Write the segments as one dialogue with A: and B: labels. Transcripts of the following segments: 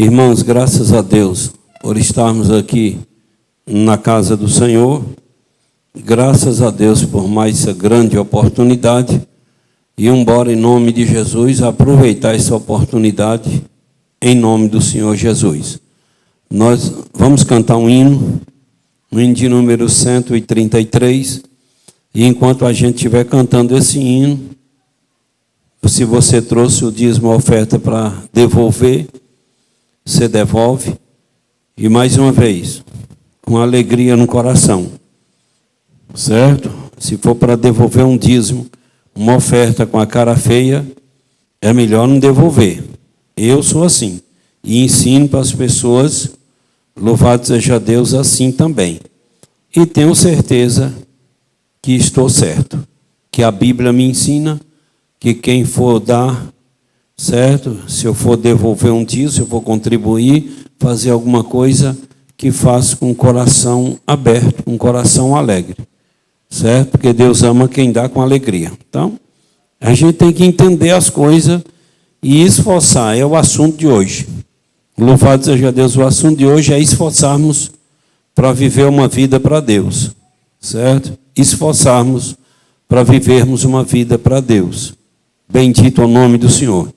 A: Irmãos, graças a Deus por estarmos aqui na casa do Senhor, graças a Deus por mais essa grande oportunidade e embora em nome de Jesus aproveitar essa oportunidade em nome do Senhor Jesus. Nós vamos cantar um hino de número 133, e enquanto a gente estiver cantando esse hino, se você trouxe o dízimo ou oferta para devolver, você devolve, e mais uma vez, com alegria no coração, certo? Se for para devolver um dízimo, uma oferta com a cara feia, é melhor não devolver. Eu sou assim, e ensino para as pessoas, louvado seja Deus, assim também. E tenho certeza que estou certo, que a Bíblia me ensina que quem for dar, certo? Se eu for devolver um dízimo, se eu for contribuir, fazer alguma coisa que faça com o coração aberto, um coração alegre, certo? Porque Deus ama quem dá com alegria. Então, a gente tem que entender as coisas e esforçar, é o assunto de hoje. Louvado seja Deus, o assunto de hoje é esforçarmos para viver uma vida para Deus, certo? Esforçarmos para vivermos uma vida para Deus. Bendito é o nome do Senhor.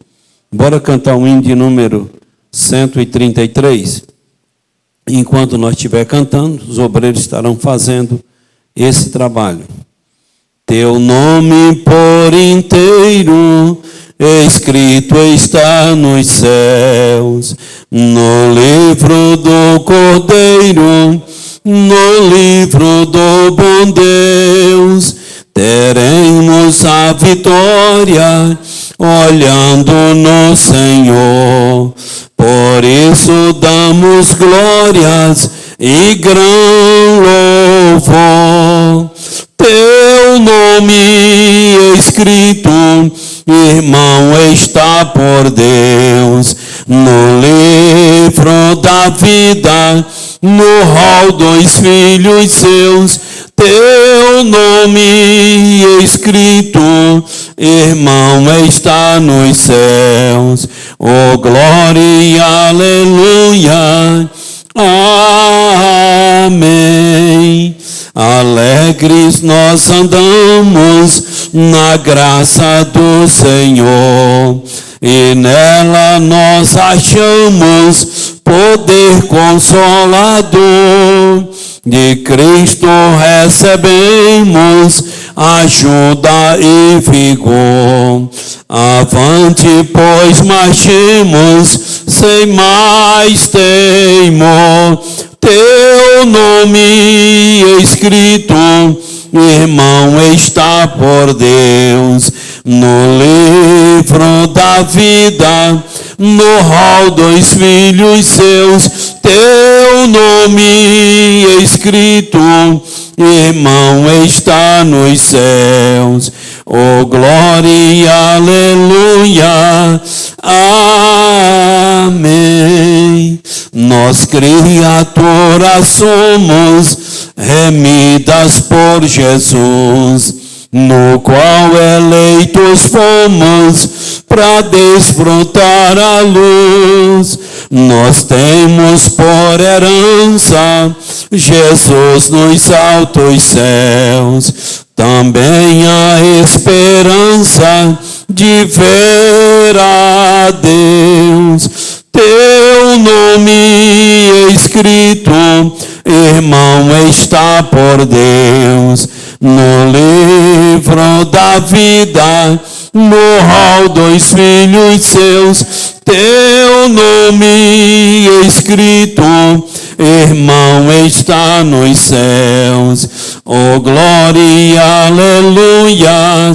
A: Bora cantar um hino de número 133. Enquanto nós estiver cantando, os obreiros estarão fazendo esse trabalho. Teu nome por inteiro escrito está nos céus, no livro do Cordeiro, no livro do bom Deus. Teremos a vitória olhando no Senhor. Por isso damos glórias e grão louvor. Teu nome escrito, irmão, está por Deus no livro da vida, no rol dos filhos seus. Teu nome escrito, irmão, está nos céus. Oh, glória e aleluia. Amém. Alegres nós andamos na graça do Senhor, e nela nós achamos poder consolador. De Cristo recebemos ajuda e vigor. Avante, pois marchemos sem mais temor. Teu nome escrito, irmão, está por Deus no livro da vida, no rol dos filhos seus. Teu nome escrito, irmão, está nos céus. Oh, glória e aleluia. Amém. Nós criaturas somos remidas por Jesus, no qual eleitos fomos para desfrutar a luz. Nós temos por herança Jesus nos altos céus, também a esperança de ver a Deus. Teu nome escrito, irmão, está por Deus no livro da vida, no rol dos filhos seus. Teu nome escrito, irmão, está nos céus. Oh, glória e aleluia.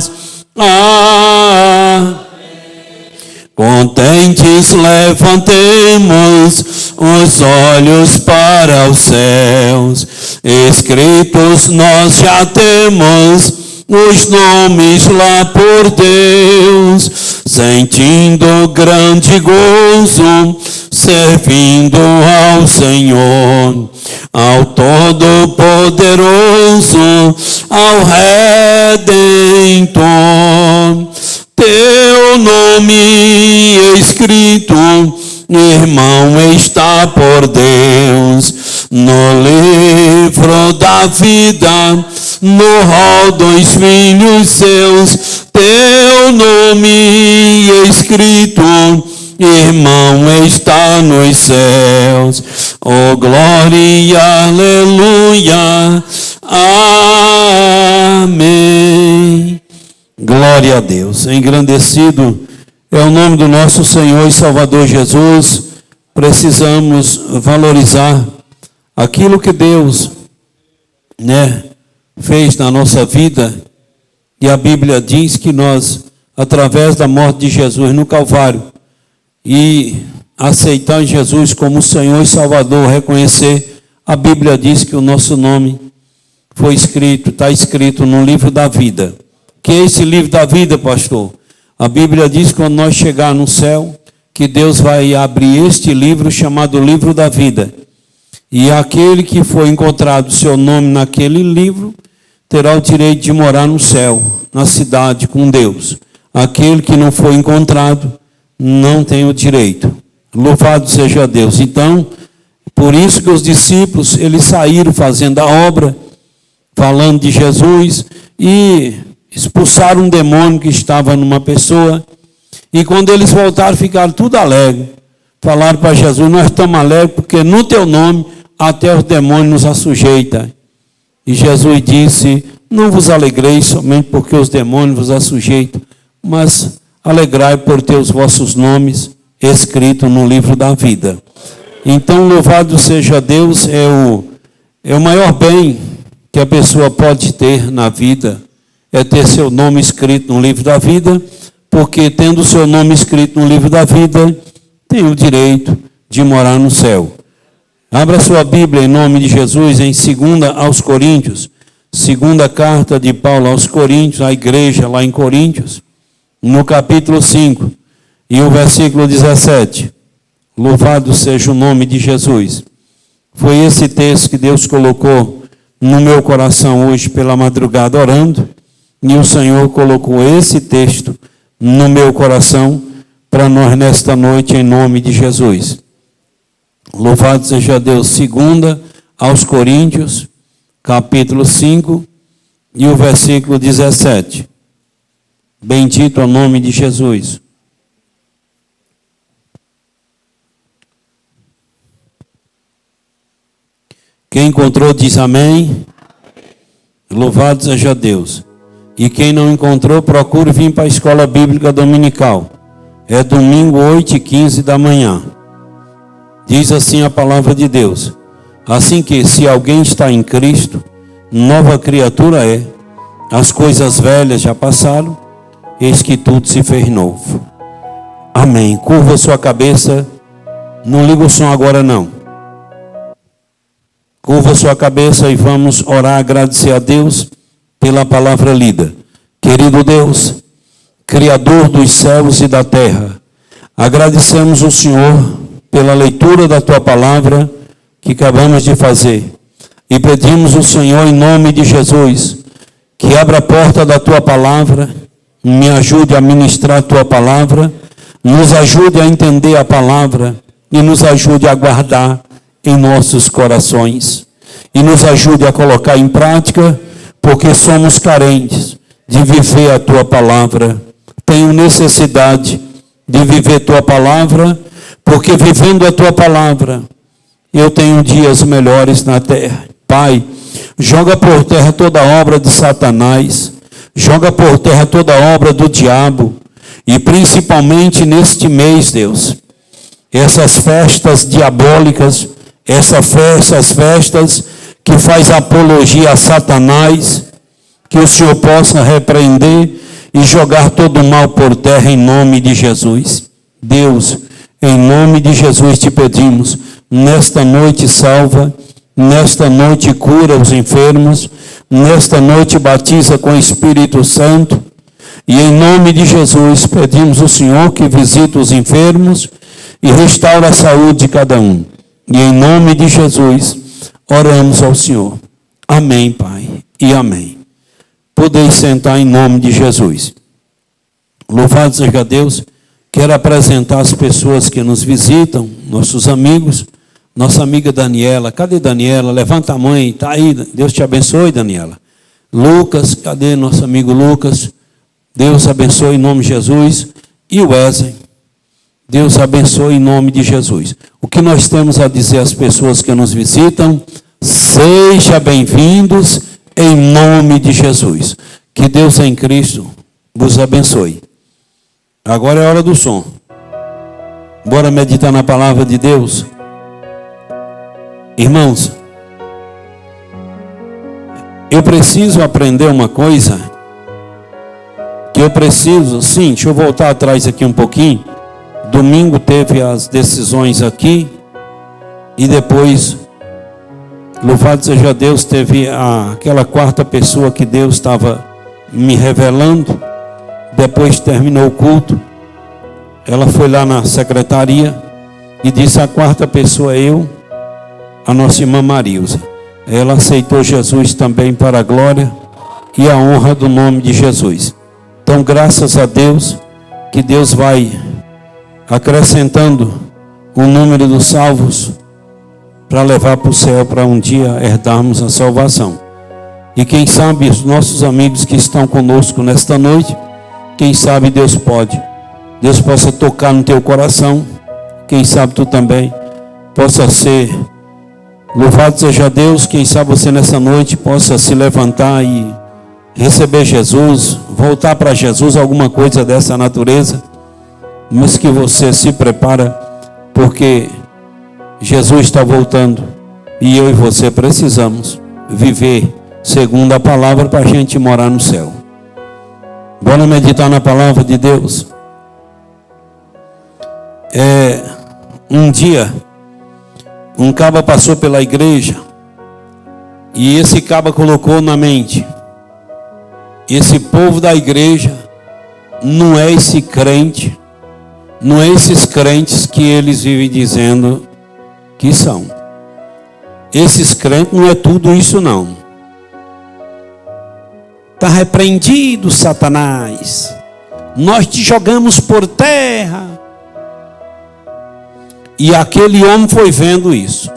A: Contentes levantemos os olhos para os céus. Escritos nós já temos os nomes lá por Deus, sentindo grande gozo, servindo ao Senhor, ao Todo-Poderoso, ao Redentor. Teu nome escrito, irmão está por Deus no livro da vida, no rol dos filhos seus, teu nome escrito, irmão está nos céus. Oh glória, aleluia, amém. Glória a Deus. Engrandecido é o nome do nosso Senhor e Salvador Jesus. Precisamos valorizar aquilo que Deus, fez na nossa vida. E a Bíblia diz que nós, através da morte de Jesus no Calvário, e aceitar Jesus como Senhor e Salvador, reconhecer, a Bíblia diz que o nosso nome foi escrito, está escrito no livro da vida. Que é esse livro da vida, pastor? A Bíblia diz que quando nós chegar no céu, que Deus vai abrir este livro chamado livro da vida. E aquele que for encontrado seu nome naquele livro, terá o direito de morar no céu, na cidade com Deus. Aquele que não for encontrado, não tem o direito. Louvado seja Deus. Então, por isso que os discípulos, eles saíram fazendo a obra, falando de Jesus, e expulsaram um demônio que estava numa pessoa, e quando eles voltaram, ficaram tudo alegres. Falaram para Jesus: nós estamos alegres porque no teu nome até os demônios nos assujeitam. E Jesus disse: não vos alegreis somente porque os demônios vos assujeitam, mas alegrai por ter os vossos nomes escritos no livro da vida. Então, louvado seja Deus, é o maior bem que a pessoa pode ter na vida, é ter seu nome escrito no livro da vida, porque tendo seu nome escrito no livro da vida, tem o direito de morar no céu. Abra sua Bíblia em nome de Jesus em 2 aos Coríntios, segunda carta de Paulo aos Coríntios, à igreja lá em Coríntios, no capítulo 5, e o versículo 17. Louvado seja o nome de Jesus. Foi esse texto que Deus colocou no meu coração hoje pela madrugada orando, e o Senhor colocou esse texto no meu coração para nós nesta noite em nome de Jesus. Louvado seja Deus. 2 aos Coríntios, capítulo 5, e o versículo 17. Bendito é o nome de Jesus. Quem encontrou diz amém. Louvado seja Deus. E quem não encontrou, procure vir para a escola bíblica dominical. É domingo 8h15 da manhã. Diz assim a palavra de Deus: assim que, se alguém está em Cristo, nova criatura é. As coisas velhas já passaram, eis que tudo se fez novo. Amém. Curva sua cabeça. Não liga o som agora não. Curva sua cabeça e vamos orar, agradecer a Deus pela palavra lida. Querido Deus, Criador dos céus e da terra, agradecemos o Senhor pela leitura da Tua palavra que acabamos de fazer. E pedimos ao Senhor, em nome de Jesus, que abra a porta da Tua palavra, me ajude a ministrar a Tua palavra, nos ajude a entender a palavra e nos ajude a guardar em nossos corações. E nos ajude a colocar em prática, porque somos carentes de viver a Tua palavra. Tenho necessidade de viver Tua palavra, porque vivendo a Tua palavra, eu tenho dias melhores na terra. Pai, joga por terra toda obra de Satanás, joga por terra toda obra do diabo, e principalmente neste mês, Deus, essas festas diabólicas, essas festas que faz apologia a Satanás, que o Senhor possa repreender e jogar todo o mal por terra em nome de Jesus. Deus, em nome de Jesus te pedimos, nesta noite salva, nesta noite cura os enfermos, nesta noite batiza com o Espírito Santo, e em nome de Jesus pedimos ao Senhor que visite os enfermos e restaure a saúde de cada um. E em nome de Jesus oramos ao Senhor. Amém, Pai, e amém. Podeis sentar em nome de Jesus. Louvado seja Deus. Quero apresentar as pessoas que nos visitam, nossos amigos. Nossa amiga Daniela. Cadê Daniela? Levanta a mão, está aí. Deus te abençoe, Daniela. Lucas, cadê nosso amigo Lucas? Deus abençoe em nome de Jesus. E o Wesley. Deus abençoe em nome de Jesus. O que nós temos a dizer às pessoas que nos visitam? Sejam bem-vindos em nome de Jesus. Que Deus em Cristo vos abençoe. Agora é a hora do som. Bora meditar na palavra de Deus. Irmãos, eu preciso aprender uma coisa. Que eu preciso, sim, deixa eu voltar atrás aqui um pouquinho. Domingo teve as decisões aqui. E depois, louvado seja Deus, teve aquela quarta pessoa que Deus estava me revelando. Depois terminou o culto. Ela foi lá na secretaria e disse: a quarta pessoa é eu, a nossa irmã Marilza. Ela aceitou Jesus também para a glória e a honra do nome de Jesus. Então, graças a Deus, que Deus vai acrescentando o número dos salvos para levar para o céu, para um dia herdarmos a salvação. E quem sabe os nossos amigos que estão conosco nesta noite, quem sabe Deus possa tocar no teu coração. Quem sabe tu também possa ser, louvado seja Deus, quem sabe você nessa noite possa se levantar e receber Jesus, voltar para Jesus, alguma coisa dessa natureza. Mas que você se prepara, porque Jesus está voltando e eu e você precisamos viver segundo a palavra para a gente morar no céu. Bora meditar na palavra de Deus. Um dia, um caba passou pela igreja e esse caba colocou na mente: esse povo da igreja não é esse crente, não é esses crentes que eles vivem dizendo que são. Esses crentes não é tudo isso não. Está repreendido, Satanás. Nós te jogamos por terra. E aquele homem foi vendo isso.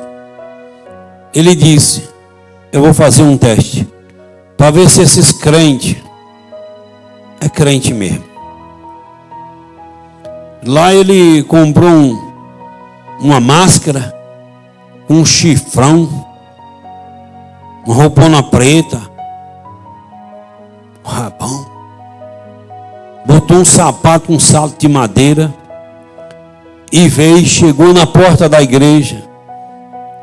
A: Ele disse: eu vou fazer um teste para ver se esses crentes é crente mesmo. Lá ele comprou uma máscara, um chifrão, uma roupona preta, um rabão, botou um sapato, um salto de madeira e veio, chegou na porta da igreja,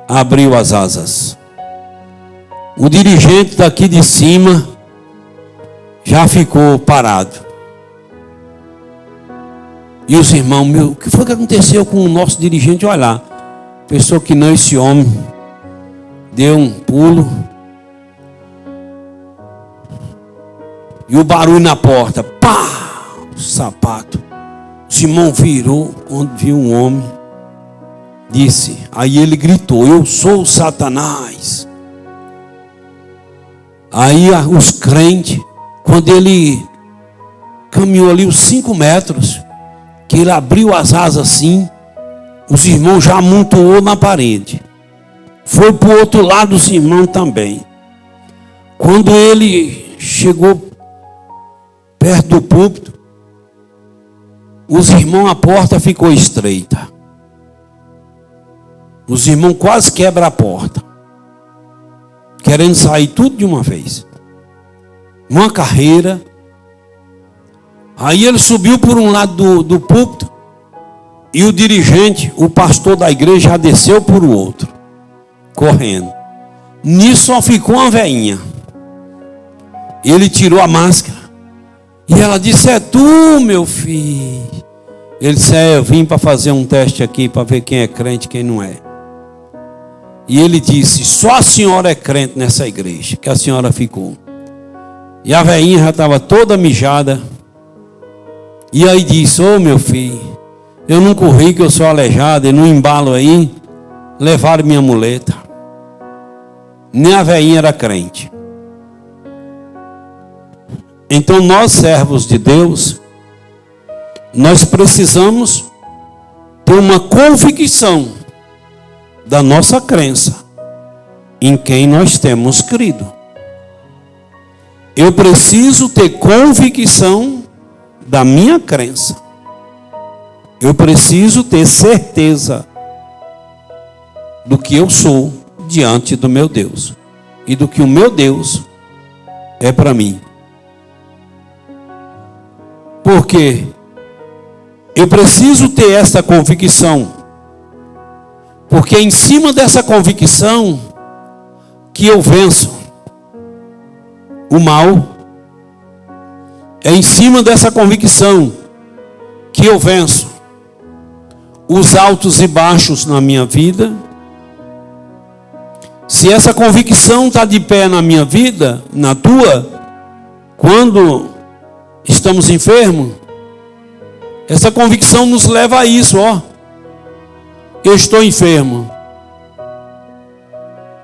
A: abriu as asas. O dirigente daqui de cima já ficou parado. E os irmãos, o que foi que aconteceu com o nosso dirigente? Olha lá, pensou que não, esse homem deu um pulo. E o barulho na porta, pá, o sapato. Simão virou quando viu um homem, disse, aí ele gritou: eu sou o Satanás. Aí os crentes, quando ele caminhou ali os 5 metros, que ele abriu as asas assim, os irmãos já amontoou na parede. Foi para o outro lado dos irmãos também. Quando ele chegou perto do púlpito, os irmãos, a porta ficou estreita. Os irmãos quase quebram a porta, querendo sair tudo de uma vez. Uma carreira. Aí ele subiu por um lado do púlpito e o dirigente, o pastor da igreja, já desceu por o outro, correndo. Nisso só ficou uma veinha. Ele tirou a máscara e ela disse: é tu, meu filho? Ele disse: eu vim para fazer um teste aqui para ver quem é crente e quem não é. E ele disse: só a senhora é crente nessa igreja, que a senhora ficou. E a veinha já estava toda mijada. E aí disse: ô meu filho, eu não corri que eu sou aleijado, e no embalo aí, levaram minha muleta. Nem a veinha era crente. Então nós, servos de Deus, nós precisamos ter uma convicção da nossa crença em quem nós temos crido. Eu preciso ter convicção da minha crença. Eu preciso ter certeza do que eu sou diante do meu Deus e do que o meu Deus é para mim. Porque eu preciso ter essa convicção, porque é em cima dessa convicção que eu venço o mal. É em cima dessa convicção que eu venço os altos e baixos na minha vida. Se essa convicção está de pé na minha vida, na tua, quando estamos enfermos, essa convicção nos leva a isso, ó. Eu estou enfermo.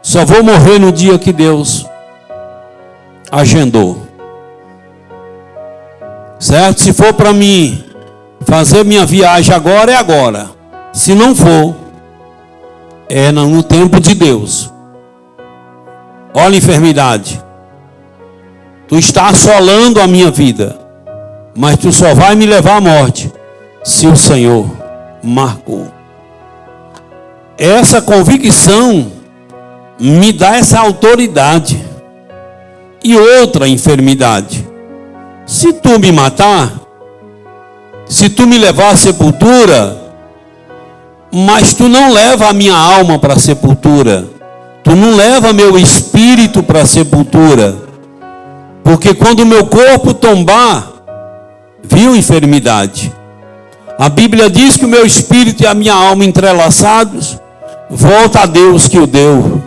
A: Só vou morrer no dia que Deus agendou. Certo? Se for para mim fazer minha viagem agora, é agora. Se não for, é no tempo de Deus. Olha a enfermidade. Tu está assolando a minha vida, mas tu só vai me levar à morte se o Senhor marcou. Essa convicção me dá essa autoridade. E outra enfermidade: se tu me matar, se tu me levar à sepultura, mas tu não leva a minha alma para a sepultura, tu não leva meu espírito para a sepultura, porque quando o meu corpo tombar, viu enfermidade, a Bíblia diz que o meu espírito e a minha alma entrelaçados, volta a Deus que o deu.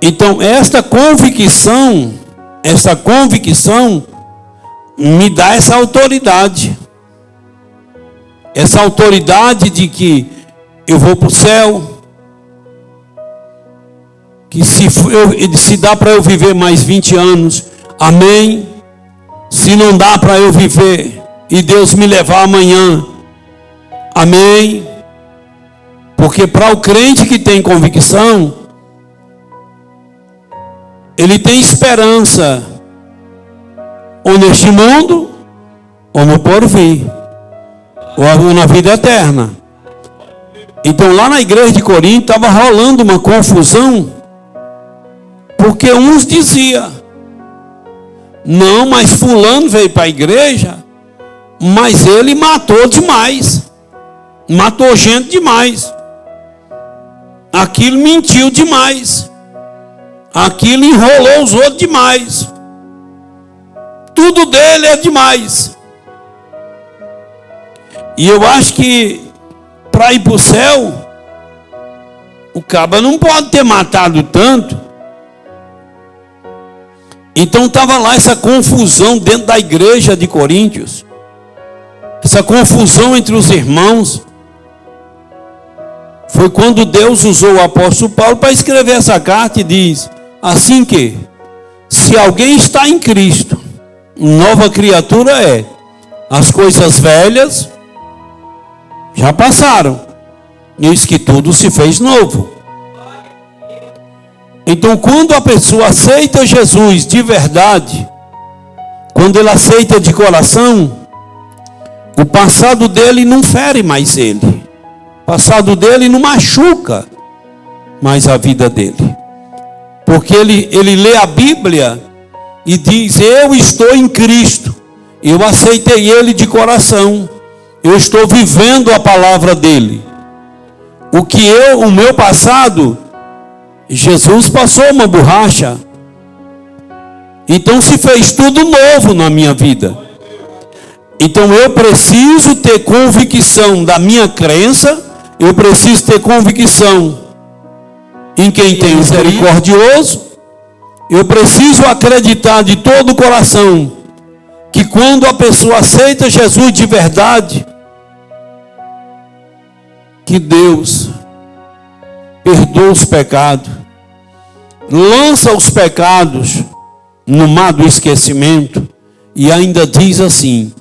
A: Então esta convicção me dá essa autoridade de que eu vou para o céu, que se dá para eu viver mais 20 anos, amém. Se não dá para eu viver e Deus me levar amanhã, amém. Porque para o crente que tem convicção, ele tem esperança, ou neste mundo, ou no porvir, ou na vida eterna. Então lá na igreja de Corinto estava rolando uma confusão, porque uns diziam: não, mas fulano veio para a igreja, mas ele matou demais, matou gente demais, aquilo mentiu demais, aquilo enrolou os outros demais, tudo dele é demais. E eu acho que para ir para o céu, o caba não pode ter matado tanto. Então estava lá essa confusão dentro da igreja de Coríntios, essa confusão entre os irmãos. Foi quando Deus usou o apóstolo Paulo para escrever essa carta e diz assim que: se alguém está em Cristo, nova criatura é, as coisas velhas já passaram, eis que tudo se fez novo. Então quando a pessoa aceita Jesus de verdade, quando ele aceita de coração, o passado dele não fere mais ele, o passado dele não machuca mais a vida dele, porque ele lê a Bíblia e diz: eu estou em Cristo, eu aceitei ele de coração, eu estou vivendo a palavra dele. O meu passado, Jesus passou uma borracha, então se fez tudo novo na minha vida. Então eu preciso ter convicção da minha crença, eu preciso ter convicção em quem tem misericordioso, eu preciso acreditar de todo o coração que quando a pessoa aceita Jesus de verdade, que Deus perdoa os pecados, lança os pecados no mar do esquecimento e ainda diz assim: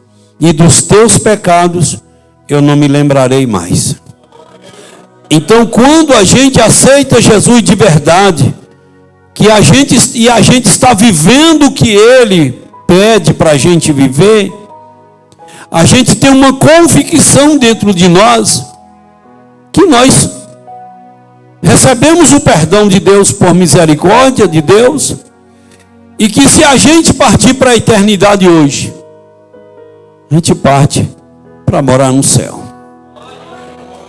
A: e dos teus pecados eu não me lembrarei mais. Então, quando a gente aceita Jesus de verdade, a gente está vivendo o que Ele pede para a gente viver, a gente tem uma convicção dentro de nós, que nós recebemos o perdão de Deus por misericórdia de Deus, e que se a gente partir para a eternidade hoje, a gente parte para morar no céu.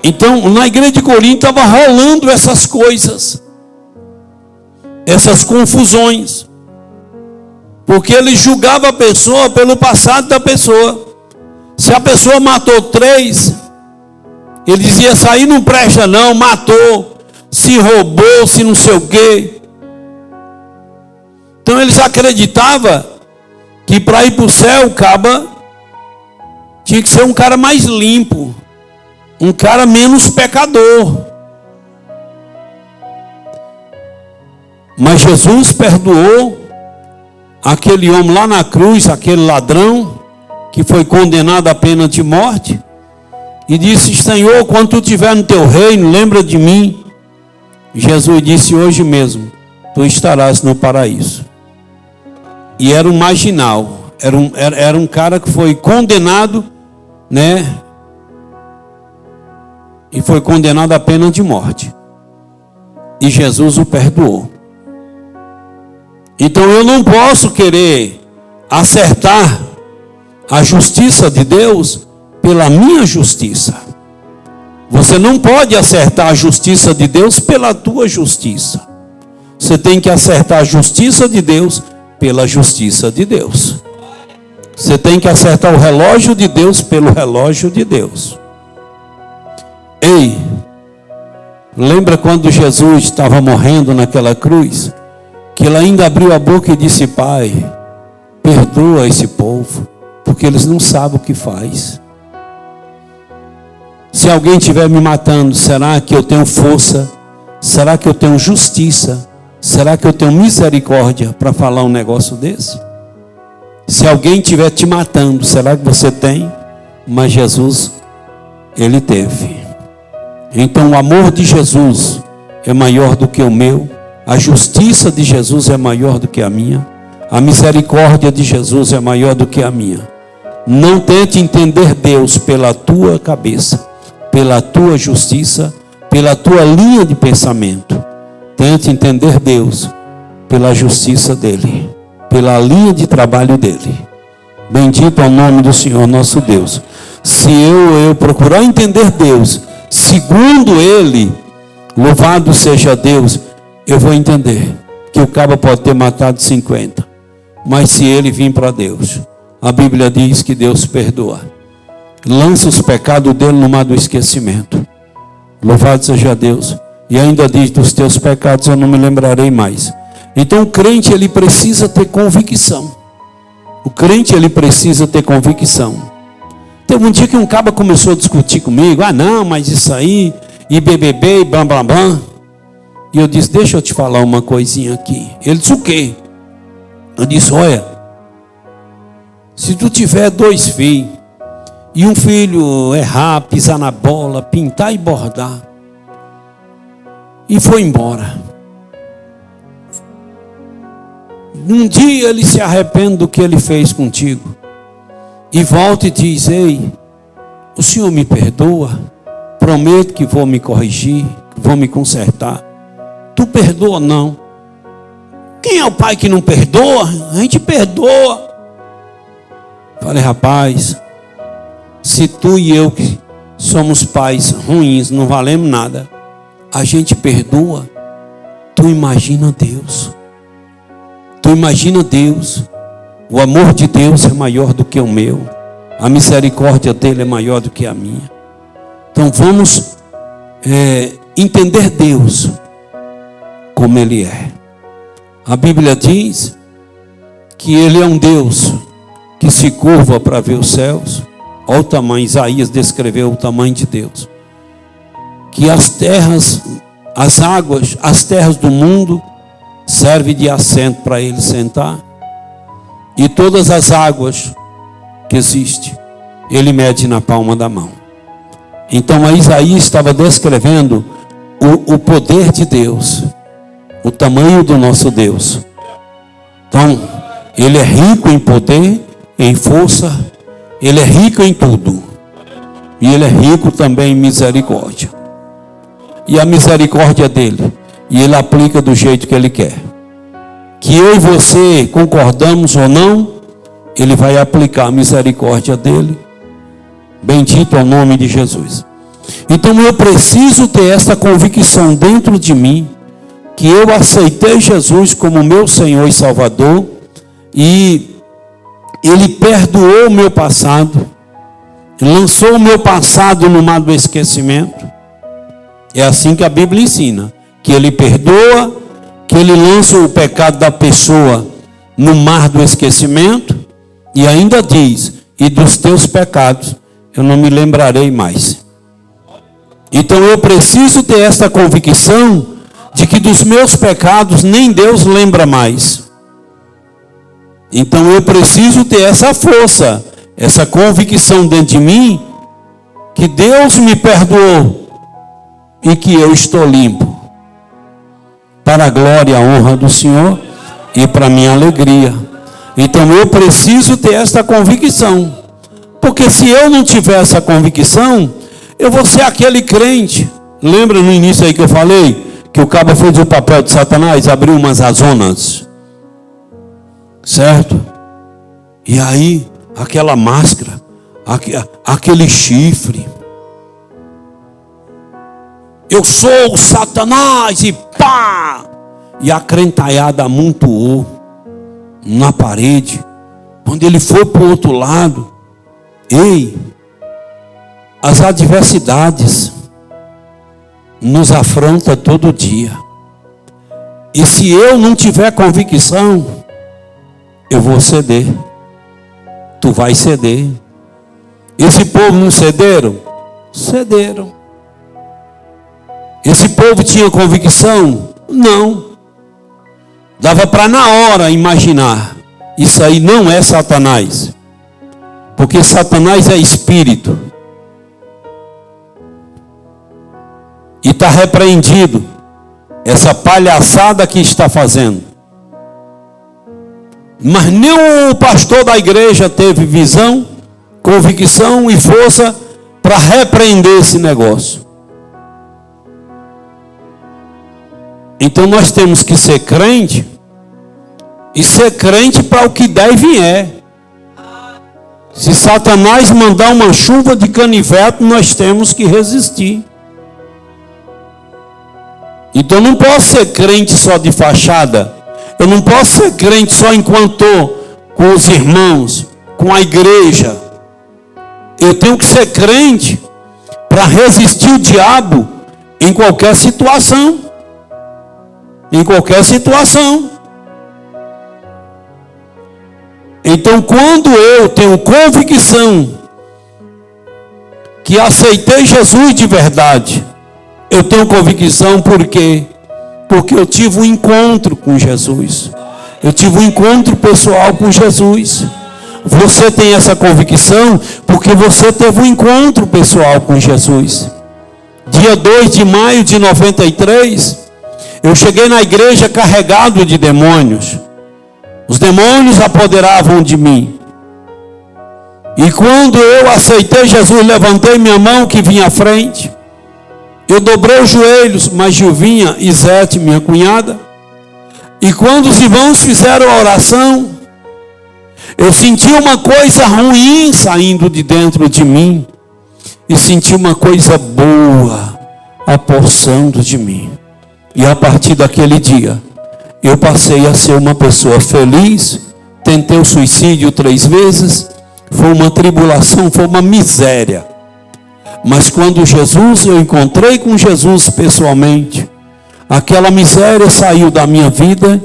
A: Então, na igreja de Corinto estava rolando essas coisas, essas confusões, porque ele julgava a pessoa pelo passado da pessoa. Se a pessoa matou 3, ele dizia: essa aí não presta não, matou, se roubou, se não sei o quê. Então eles acreditavam que para ir para o céu, o caba tinha que ser um cara mais limpo, um cara menos pecador. Mas Jesus perdoou aquele homem lá na cruz, aquele ladrão que foi condenado à pena de morte, e disse: Senhor, quando tu estiver no teu reino, lembra de mim. Jesus disse: hoje mesmo tu estarás no paraíso. E era um marginal, era um cara que foi condenado, né? E foi condenado à pena de morte. E Jesus o perdoou. Então eu não posso querer acertar a justiça de Deus pela minha justiça. Você não pode acertar a justiça de Deus pela tua justiça. Você tem que acertar a justiça de Deus pela justiça de Deus. Você tem que acertar o relógio de Deus pelo relógio de Deus. Ei, lembra quando Jesus estava morrendo naquela cruz? Que ele ainda abriu a boca e disse: Pai, perdoa esse povo, porque eles não sabem o que faz. Se alguém estiver me matando, será que eu tenho força? Será que eu tenho justiça? Será que eu tenho misericórdia para falar um negócio desse? Se alguém estiver te matando, será que você tem? Mas Jesus, Ele teve. Então o amor de Jesus é maior do que o meu. A justiça de Jesus é maior do que a minha. A misericórdia de Jesus é maior do que a minha. Não tente entender Deus pela tua cabeça, pela tua justiça, pela tua linha de pensamento. Tente entender Deus pela justiça dEle, pela linha de trabalho dEle. Bendito é o nome do Senhor nosso Deus. Se eu procurar entender Deus segundo Ele, louvado seja Deus, eu vou entender que o cabo pode ter matado 50, mas se ele vir para Deus, a Bíblia diz que Deus perdoa, lança os pecados dele no mar do esquecimento. Louvado seja Deus. E ainda diz: dos teus pecados eu não me lembrarei mais. Então o crente, ele precisa ter convicção. O crente, ele precisa ter convicção. Teve um dia que um cabo começou a discutir comigo: ah não, mas isso aí, e BBB, e blá blá blá. E eu disse: deixa eu te falar uma coisinha aqui. Ele disse: o quê? Eu disse: olha, se tu tiver 2 filhos, e um filho errar, pisar na bola, pintar e bordar, e foi embora, um dia ele se arrepende do que ele fez contigo, e volta e diz: ei, o Senhor me perdoa, prometo que vou me corrigir, que vou me consertar. Tu perdoa? Não. Quem é o pai que não perdoa? A gente perdoa. Falei: rapaz, se tu e eu, que somos pais ruins, não valemos nada, a gente perdoa, tu imagina Deus. Tu imagina Deus. O amor de Deus é maior do que o meu. A misericórdia dele é maior do que a minha. Então vamos entender Deus como Ele é. A Bíblia diz que Ele é um Deus que se curva para ver os céus. Olha o tamanho, Isaías descreveu o tamanho de Deus. Que as terras, as águas, as terras do mundo servem de assento para Ele sentar. E todas as águas que existem ele mede na palma da mão. Então a Isaías estava descrevendo o poder de Deus, o tamanho do nosso Deus. Então, ele é rico em poder, em força, ele é rico em tudo. E ele é rico também em misericórdia. E a misericórdia dele, e ele aplica do jeito que ele quer. Que eu e você concordamos ou não, ele vai aplicar a misericórdia dele. Bendito é o nome de Jesus. Então eu preciso ter essa convicção dentro de mim, que eu aceitei Jesus como meu Senhor e Salvador, e ele perdoou o meu passado, lançou o meu passado no mar do esquecimento. É assim que a Bíblia ensina, que ele perdoa, que ele lança o pecado da pessoa no mar do esquecimento, e ainda diz, e dos teus pecados eu não me lembrarei mais. Então eu preciso ter essa convicção de que dos meus pecados nem Deus lembra mais. Então eu preciso ter essa força, essa convicção dentro de mim, que Deus me perdoou e que eu estou limpo, para a glória e a honra do Senhor e para a minha alegria. Então eu preciso ter essa convicção, porque se eu não tiver essa convicção, eu vou ser aquele crente. Lembra no início aí que eu falei que o cabo fez o papel de Satanás, abriu umas azonas, certo? E aí aquela máscara, aquele chifre, eu sou o Satanás, e pá! E a crentaiada amontoou na parede. Quando ele foi para o outro lado, ei, as adversidades nos afrontam todo dia. E se eu não tiver convicção, eu vou ceder. Tu vai ceder. Esse povo não cederam? Cederam. Esse povo tinha convicção? Não. Dava para na hora imaginar. Isso aí não é Satanás. Porque Satanás é espírito. E está repreendido essa palhaçada que está fazendo. Mas nem o pastor da igreja teve visão, convicção e força para repreender esse negócio. Então nós temos que ser crente, e ser crente para o que der e vier. Se Satanás mandar uma chuva de canivete, nós temos que resistir. Então eu não posso ser crente só de fachada. Eu não posso ser crente só enquanto estou com os irmãos, com a igreja. Eu tenho que ser crente para resistir o diabo em qualquer situação. Em qualquer situação. Então quando eu tenho convicção que aceitei Jesus de verdade, eu tenho convicção por quê? Porque eu tive um encontro com Jesus. Eu tive um encontro pessoal com Jesus. Você tem essa convicção porque você teve um encontro pessoal com Jesus. Dia 2 de maio de 93, eu cheguei na igreja carregado de demônios. Os demônios apoderavam de mim. E quando eu aceitei Jesus, levantei minha mão que vinha à frente. Eu dobrei os joelhos, mas Gilvinha e Zete, minha cunhada. E quando os irmãos fizeram a oração, eu senti uma coisa ruim saindo de dentro de mim. E senti uma coisa boa apossando de mim. E a partir daquele dia, eu passei a ser uma pessoa feliz. Tentei o suicídio 3 vezes. Foi uma tribulação, foi uma miséria. Mas quando eu encontrei com Jesus pessoalmente, aquela miséria saiu da minha vida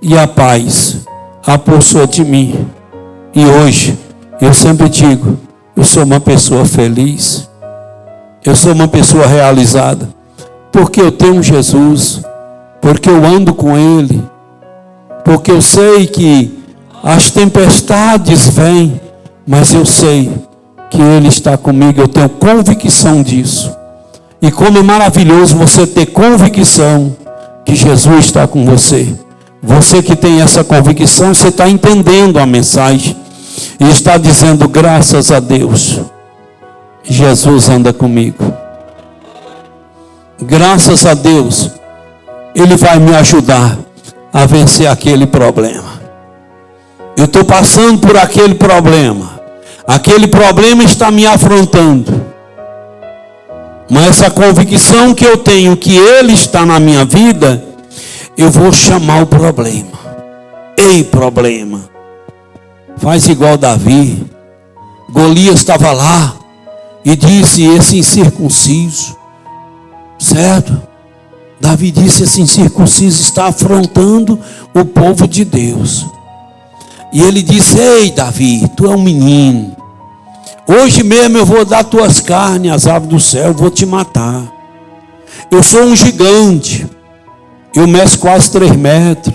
A: e a paz apossou de mim. E hoje, eu sempre digo, eu sou uma pessoa feliz. Eu sou uma pessoa realizada. Porque eu tenho Jesus. Porque eu ando com Ele. Porque eu sei que as tempestades vêm, mas eu sei que Ele está comigo, eu tenho convicção disso. E como é maravilhoso você ter convicção que Jesus está com você. Você que tem essa convicção, você está entendendo a mensagem e está dizendo: graças a Deus, Jesus anda comigo. Graças a Deus, Ele vai me ajudar a vencer aquele problema. Eu estou passando por aquele problema. Aquele problema está me afrontando. Mas essa convicção que eu tenho que Ele está na minha vida, eu vou chamar o problema. Ei, problema, faz igual Davi. Golias estava lá e disse: esse incircunciso, certo? Davi disse: esse incircunciso está afrontando o povo de Deus. E ele disse: ei, Davi, tu é um menino. Hoje mesmo eu vou dar tuas carnes às aves do céu, vou te matar. Eu sou um gigante. Eu meço quase 3 metros.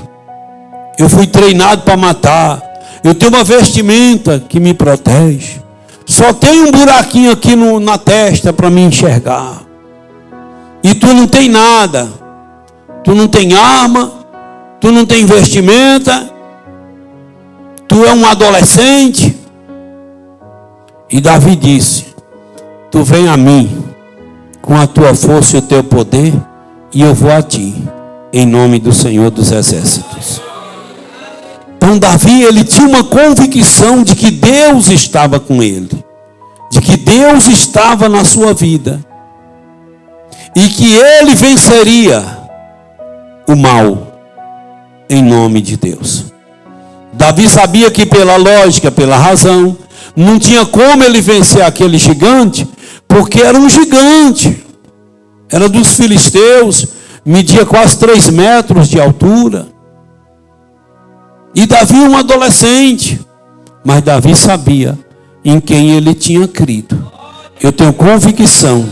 A: Eu fui treinado para matar. Eu tenho uma vestimenta que me protege. Só tem um buraquinho aqui na testa para me enxergar. E tu não tem nada. Tu não tem arma. Tu não tem vestimenta. Tu é um adolescente. E Davi disse: tu vem a mim com a tua força e o teu poder, e eu vou a ti, em nome do Senhor dos Exércitos. Então Davi, ele tinha uma convicção de que Deus estava com ele, de que Deus estava na sua vida, e que ele venceria o mal, em nome de Deus. Davi sabia que pela lógica, pela razão, não tinha como ele vencer aquele gigante, porque era um gigante. Era dos filisteus, media quase 3 metros de altura. E Davi um adolescente. Mas Davi sabia em quem ele tinha crido. Eu tenho convicção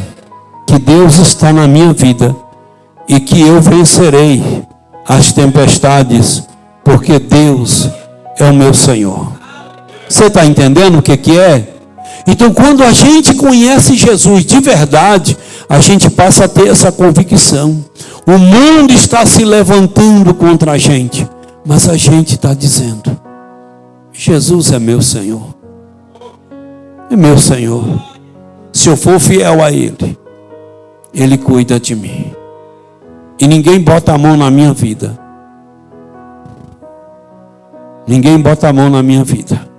A: que Deus está na minha vida e que eu vencerei as tempestades, porque Deus é o meu Senhor. Você está entendendo o que é? Então, quando a gente conhece Jesus de verdade, a gente passa a ter essa convicção. O mundo está se levantando contra a gente, mas a gente está dizendo: Jesus é meu Senhor. É meu Senhor. Se eu for fiel a Ele, Ele cuida de mim. E ninguém bota a mão na minha vida. Ninguém bota a mão na minha vida.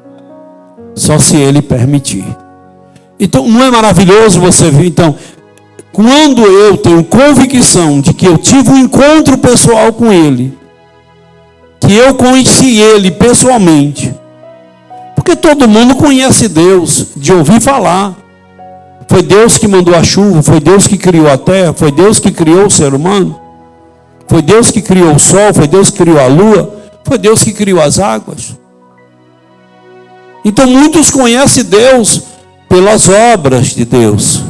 A: Só se Ele permitir. Então, não é maravilhoso você ver? Então, quando eu tenho convicção de que eu tive um encontro pessoal com Ele, que eu conheci Ele pessoalmente, porque todo mundo conhece Deus de ouvir falar. Foi Deus que mandou a chuva, foi Deus que criou a terra, foi Deus que criou o ser humano, foi Deus que criou o sol, foi Deus que criou a lua, foi Deus que criou as águas. Então muitos conhecem Deus pelas obras de Deus.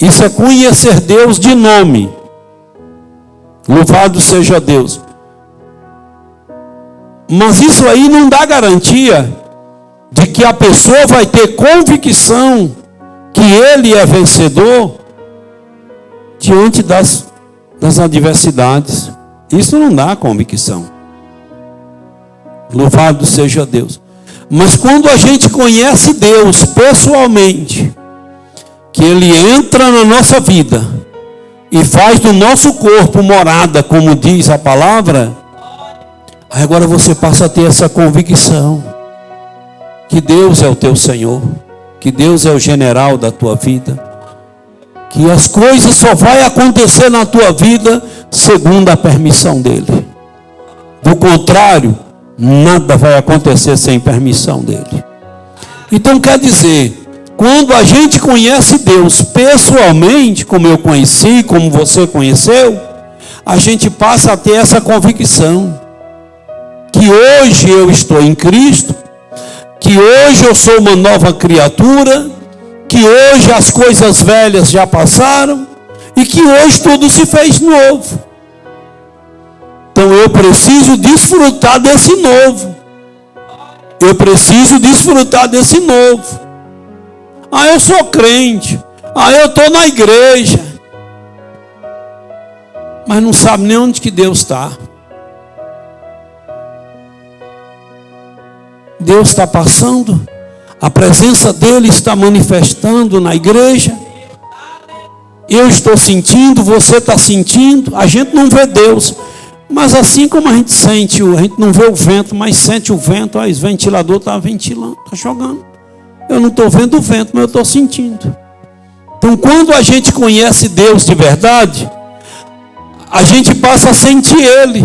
A: Isso é conhecer Deus de nome. Louvado seja Deus. Mas isso aí não dá garantia de que a pessoa vai ter convicção que ele é vencedor diante das adversidades. Isso não dá convicção. Louvado seja Deus. Mas quando a gente conhece Deus pessoalmente, que Ele entra na nossa vida e faz do nosso corpo morada, como diz a palavra, aí agora você passa a ter essa convicção que Deus é o teu Senhor, que Deus é o general da tua vida, que as coisas só vai acontecer na tua vida segundo a permissão dEle. Do contrário, nada vai acontecer sem permissão dEle. Então quer dizer, quando a gente conhece Deus pessoalmente, como eu conheci, como você conheceu, a gente passa a ter essa convicção que hoje eu estou em Cristo, que hoje eu sou uma nova criatura, que hoje as coisas velhas já passaram e que hoje tudo se fez novo. Então eu preciso desfrutar desse novo. Eu preciso desfrutar desse novo. eu sou crente. Eu estou na igreja. Mas não sabe nem onde que Deus está. Deus está passando. A presença dele está manifestando na igreja. Eu estou sentindo, você está sentindo. A gente não vê Deus. Mas assim como a gente sente, a gente não vê o vento, mas sente o vento. Aí o ventilador está ventilando, está jogando. Eu não estou vendo o vento, mas eu estou sentindo. Então quando a gente conhece Deus de verdade, a gente passa a sentir Ele.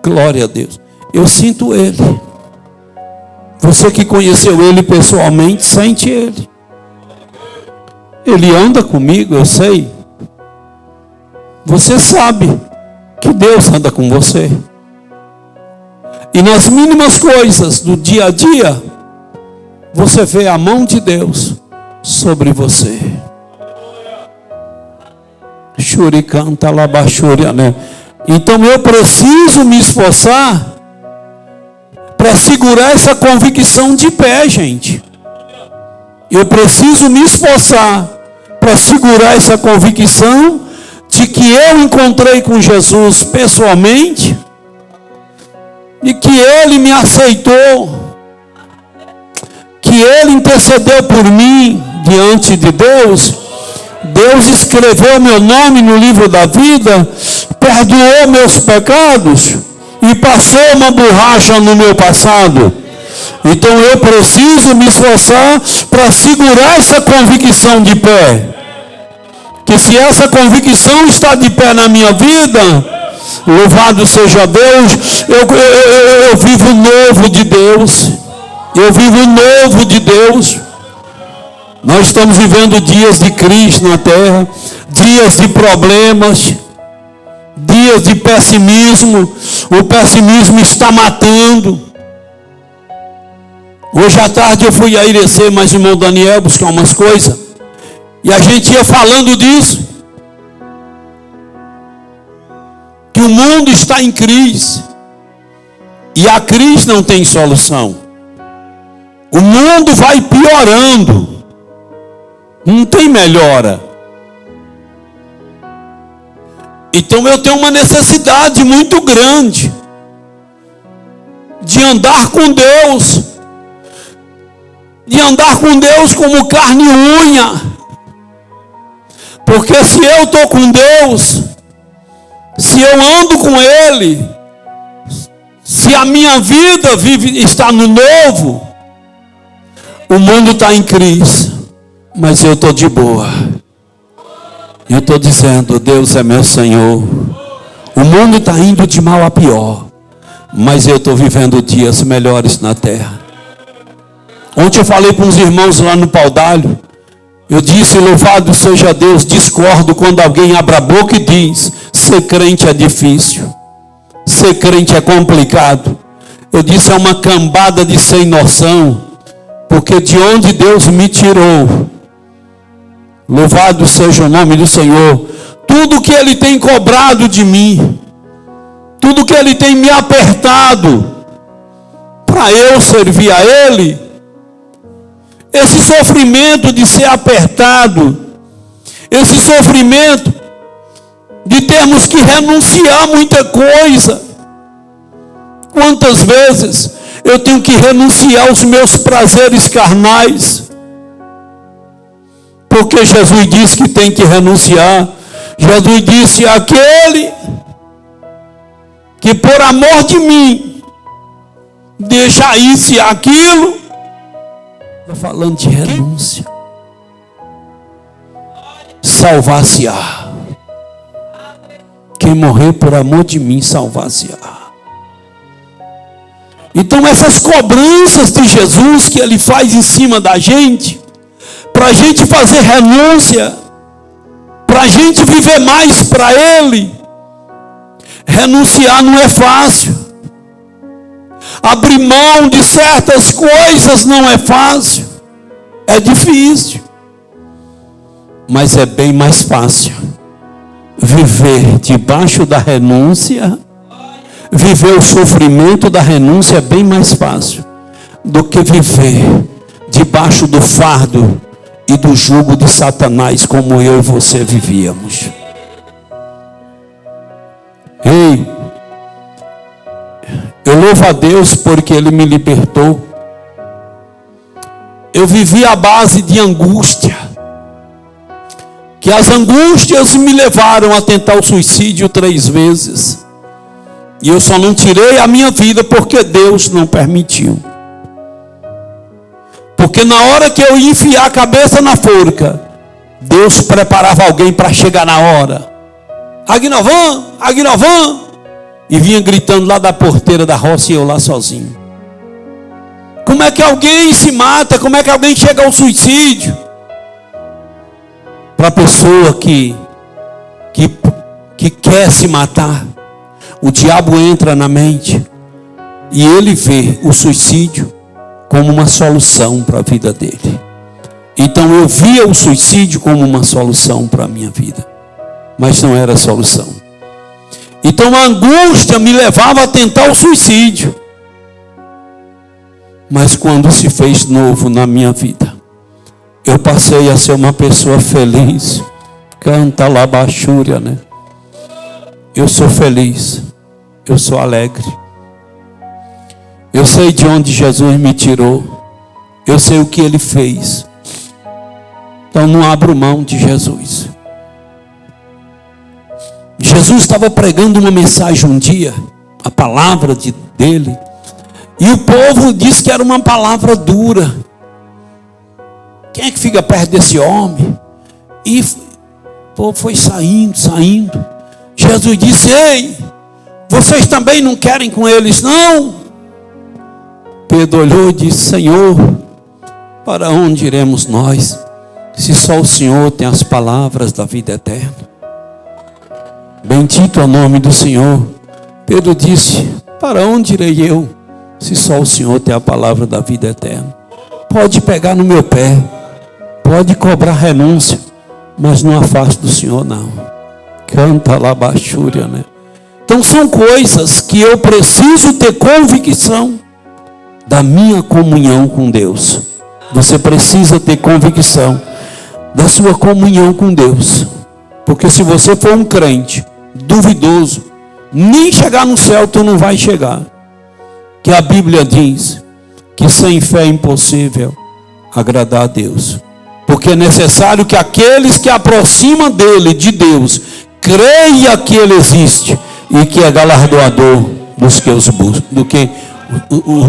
A: Glória a Deus. Eu sinto Ele. Você que conheceu Ele pessoalmente, sente Ele. Ele anda comigo, eu sei. Você sabe que Deus anda com você. E nas mínimas coisas do dia a dia, você vê a mão de Deus sobre você. Churicanta labaxúria, né? Então eu preciso me esforçar para segurar essa convicção de pé, gente. Eu preciso me esforçar para segurar essa convicção de que eu encontrei com Jesus pessoalmente e que Ele me aceitou, que Ele intercedeu por mim diante de Deus. Deus escreveu meu nome no livro da vida, perdoou meus pecados e passou uma borracha no meu passado. Então eu preciso me esforçar para segurar essa convicção de pé. Que se essa convicção está de pé na minha vida, louvado seja Deus, eu vivo novo de Deus. Eu vivo novo de Deus. Nós estamos vivendo dias de crise na terra, dias de problemas, dias de pessimismo. O pessimismo está matando. Hoje à tarde eu fui a Irecê, mais o irmão Daniel, buscar umas coisas. E a gente ia falando disso. Que o mundo está em crise. E a crise não tem solução. O mundo vai piorando. Não tem melhora. Então eu tenho uma necessidade muito grande de andar com Deus. De andar com Deus como carne e unha. Porque se eu estou com Deus, se eu ando com Ele, se a minha vida está no novo, o mundo está em crise, mas eu estou de boa. Eu estou dizendo, Deus é meu Senhor. O mundo está indo de mal a pior, mas eu estou vivendo dias melhores na terra. Ontem eu falei para uns irmãos lá no Pau d'Alho. Eu disse, louvado seja Deus, discordo quando alguém abre a boca e diz, ser crente é difícil, ser crente é complicado. Eu disse, é uma cambada de sem noção, porque de onde Deus me tirou, louvado seja o nome do Senhor, tudo que Ele tem cobrado de mim, tudo que Ele tem me apertado, para eu servir a Ele, esse sofrimento de ser apertado, esse sofrimento de termos que renunciar a muita coisa. Quantas vezes eu tenho que renunciar aos meus prazeres carnais? Porque Jesus disse que tem que renunciar. Jesus disse, aquele que por amor de mim deixa isso e aquilo. Estou falando de renúncia. Salvar-se-á. Quem morrer por amor de mim, salvar-se-á. Então essas cobranças de Jesus que Ele faz em cima da gente, para a gente fazer renúncia, para a gente viver mais para Ele, renunciar não é fácil. Abrir mão de certas coisas não é fácil, é difícil, mas é bem mais fácil viver debaixo da renúncia. Viver o sofrimento da renúncia é bem mais fácil, do que viver debaixo do fardo e do jugo de Satanás, como eu e você vivíamos. Ei, eu louvo a Deus porque Ele me libertou. Eu vivi à base de angústia, que as angústias me levaram a tentar o suicídio 3 vezes, e eu só não tirei a minha vida porque Deus não permitiu. Porque na hora que eu ia enfiar a cabeça na forca, Deus preparava alguém para chegar na hora. Agnovan, Agnovan, e vinha gritando lá da porteira da roça e eu lá sozinho. Como é que alguém se mata? Como é que alguém chega ao suicídio? Para a pessoa que quer se matar, o diabo entra na mente e ele vê o suicídio como uma solução para a vida dele. Então eu via o suicídio como uma solução para a minha vida, mas não era solução. Então a angústia me levava a tentar o suicídio. Mas quando se fez novo na minha vida, eu passei a ser uma pessoa feliz. Canta lá baixúria, né? Eu sou feliz, eu sou alegre. Eu sei de onde Jesus me tirou, eu sei o que Ele fez. Então não abro mão de Jesus. Jesus estava pregando uma mensagem um dia, a palavra dele, e o povo disse que era uma palavra dura. Quem é que fica perto desse homem? E o povo foi saindo. Jesus disse: ei, vocês também não querem com eles, não? Pedro olhou e disse: Senhor, para onde iremos nós, se só o Senhor tem as palavras da vida eterna? Bendito é o nome do Senhor. Pedro disse: para onde irei eu, se só o Senhor tem a palavra da vida eterna? Pode pegar no meu pé, pode cobrar renúncia, mas não afaste do Senhor, não. Canta lá baixúria, né? Então são coisas que eu preciso ter convicção da minha comunhão com Deus. Você precisa ter convicção da sua comunhão com Deus. Porque se você for um crente duvidoso, nem chegar no céu tu não vai chegar. Que a Bíblia diz que sem fé é impossível agradar a Deus. Porque é necessário que aqueles que aproximam dele, de Deus, creia que Ele existe e que é galardoador dos que os buscam,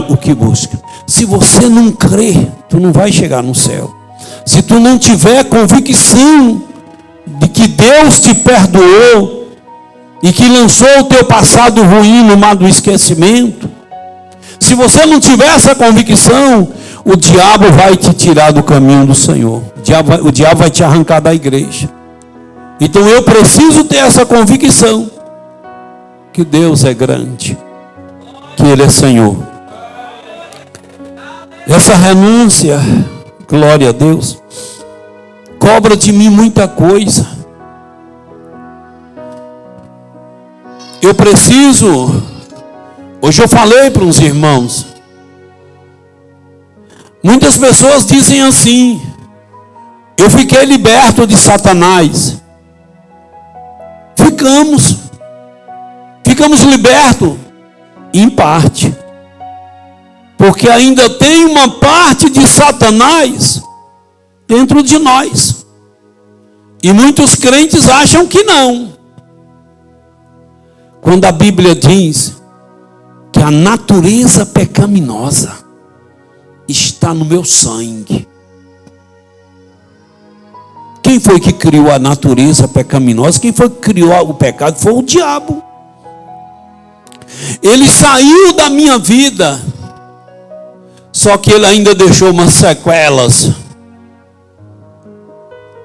A: o que busca. Se você não crer, tu não vai chegar no céu. Se tu não tiver convicção de que Deus te perdoou e que lançou o teu passado ruim no mar do esquecimento, se você não tiver essa convicção, o diabo vai te tirar do caminho do Senhor. O diabo vai te arrancar da igreja. Então eu preciso ter essa convicção que Deus é grande, que Ele é Senhor. Essa renúncia, glória a Deus, cobra de mim muita coisa. Eu preciso, hoje eu falei para uns irmãos, muitas pessoas dizem assim: eu fiquei liberto de Satanás. Ficamos libertos em parte, porque ainda tem uma parte de Satanás dentro de nós, e muitos crentes acham que não. Quando a Bíblia diz que a natureza pecaminosa está no meu sangue. Quem foi que criou a natureza pecaminosa? Quem foi que criou o pecado? Foi o diabo. Ele saiu da minha vida, só que ele ainda deixou umas sequelas.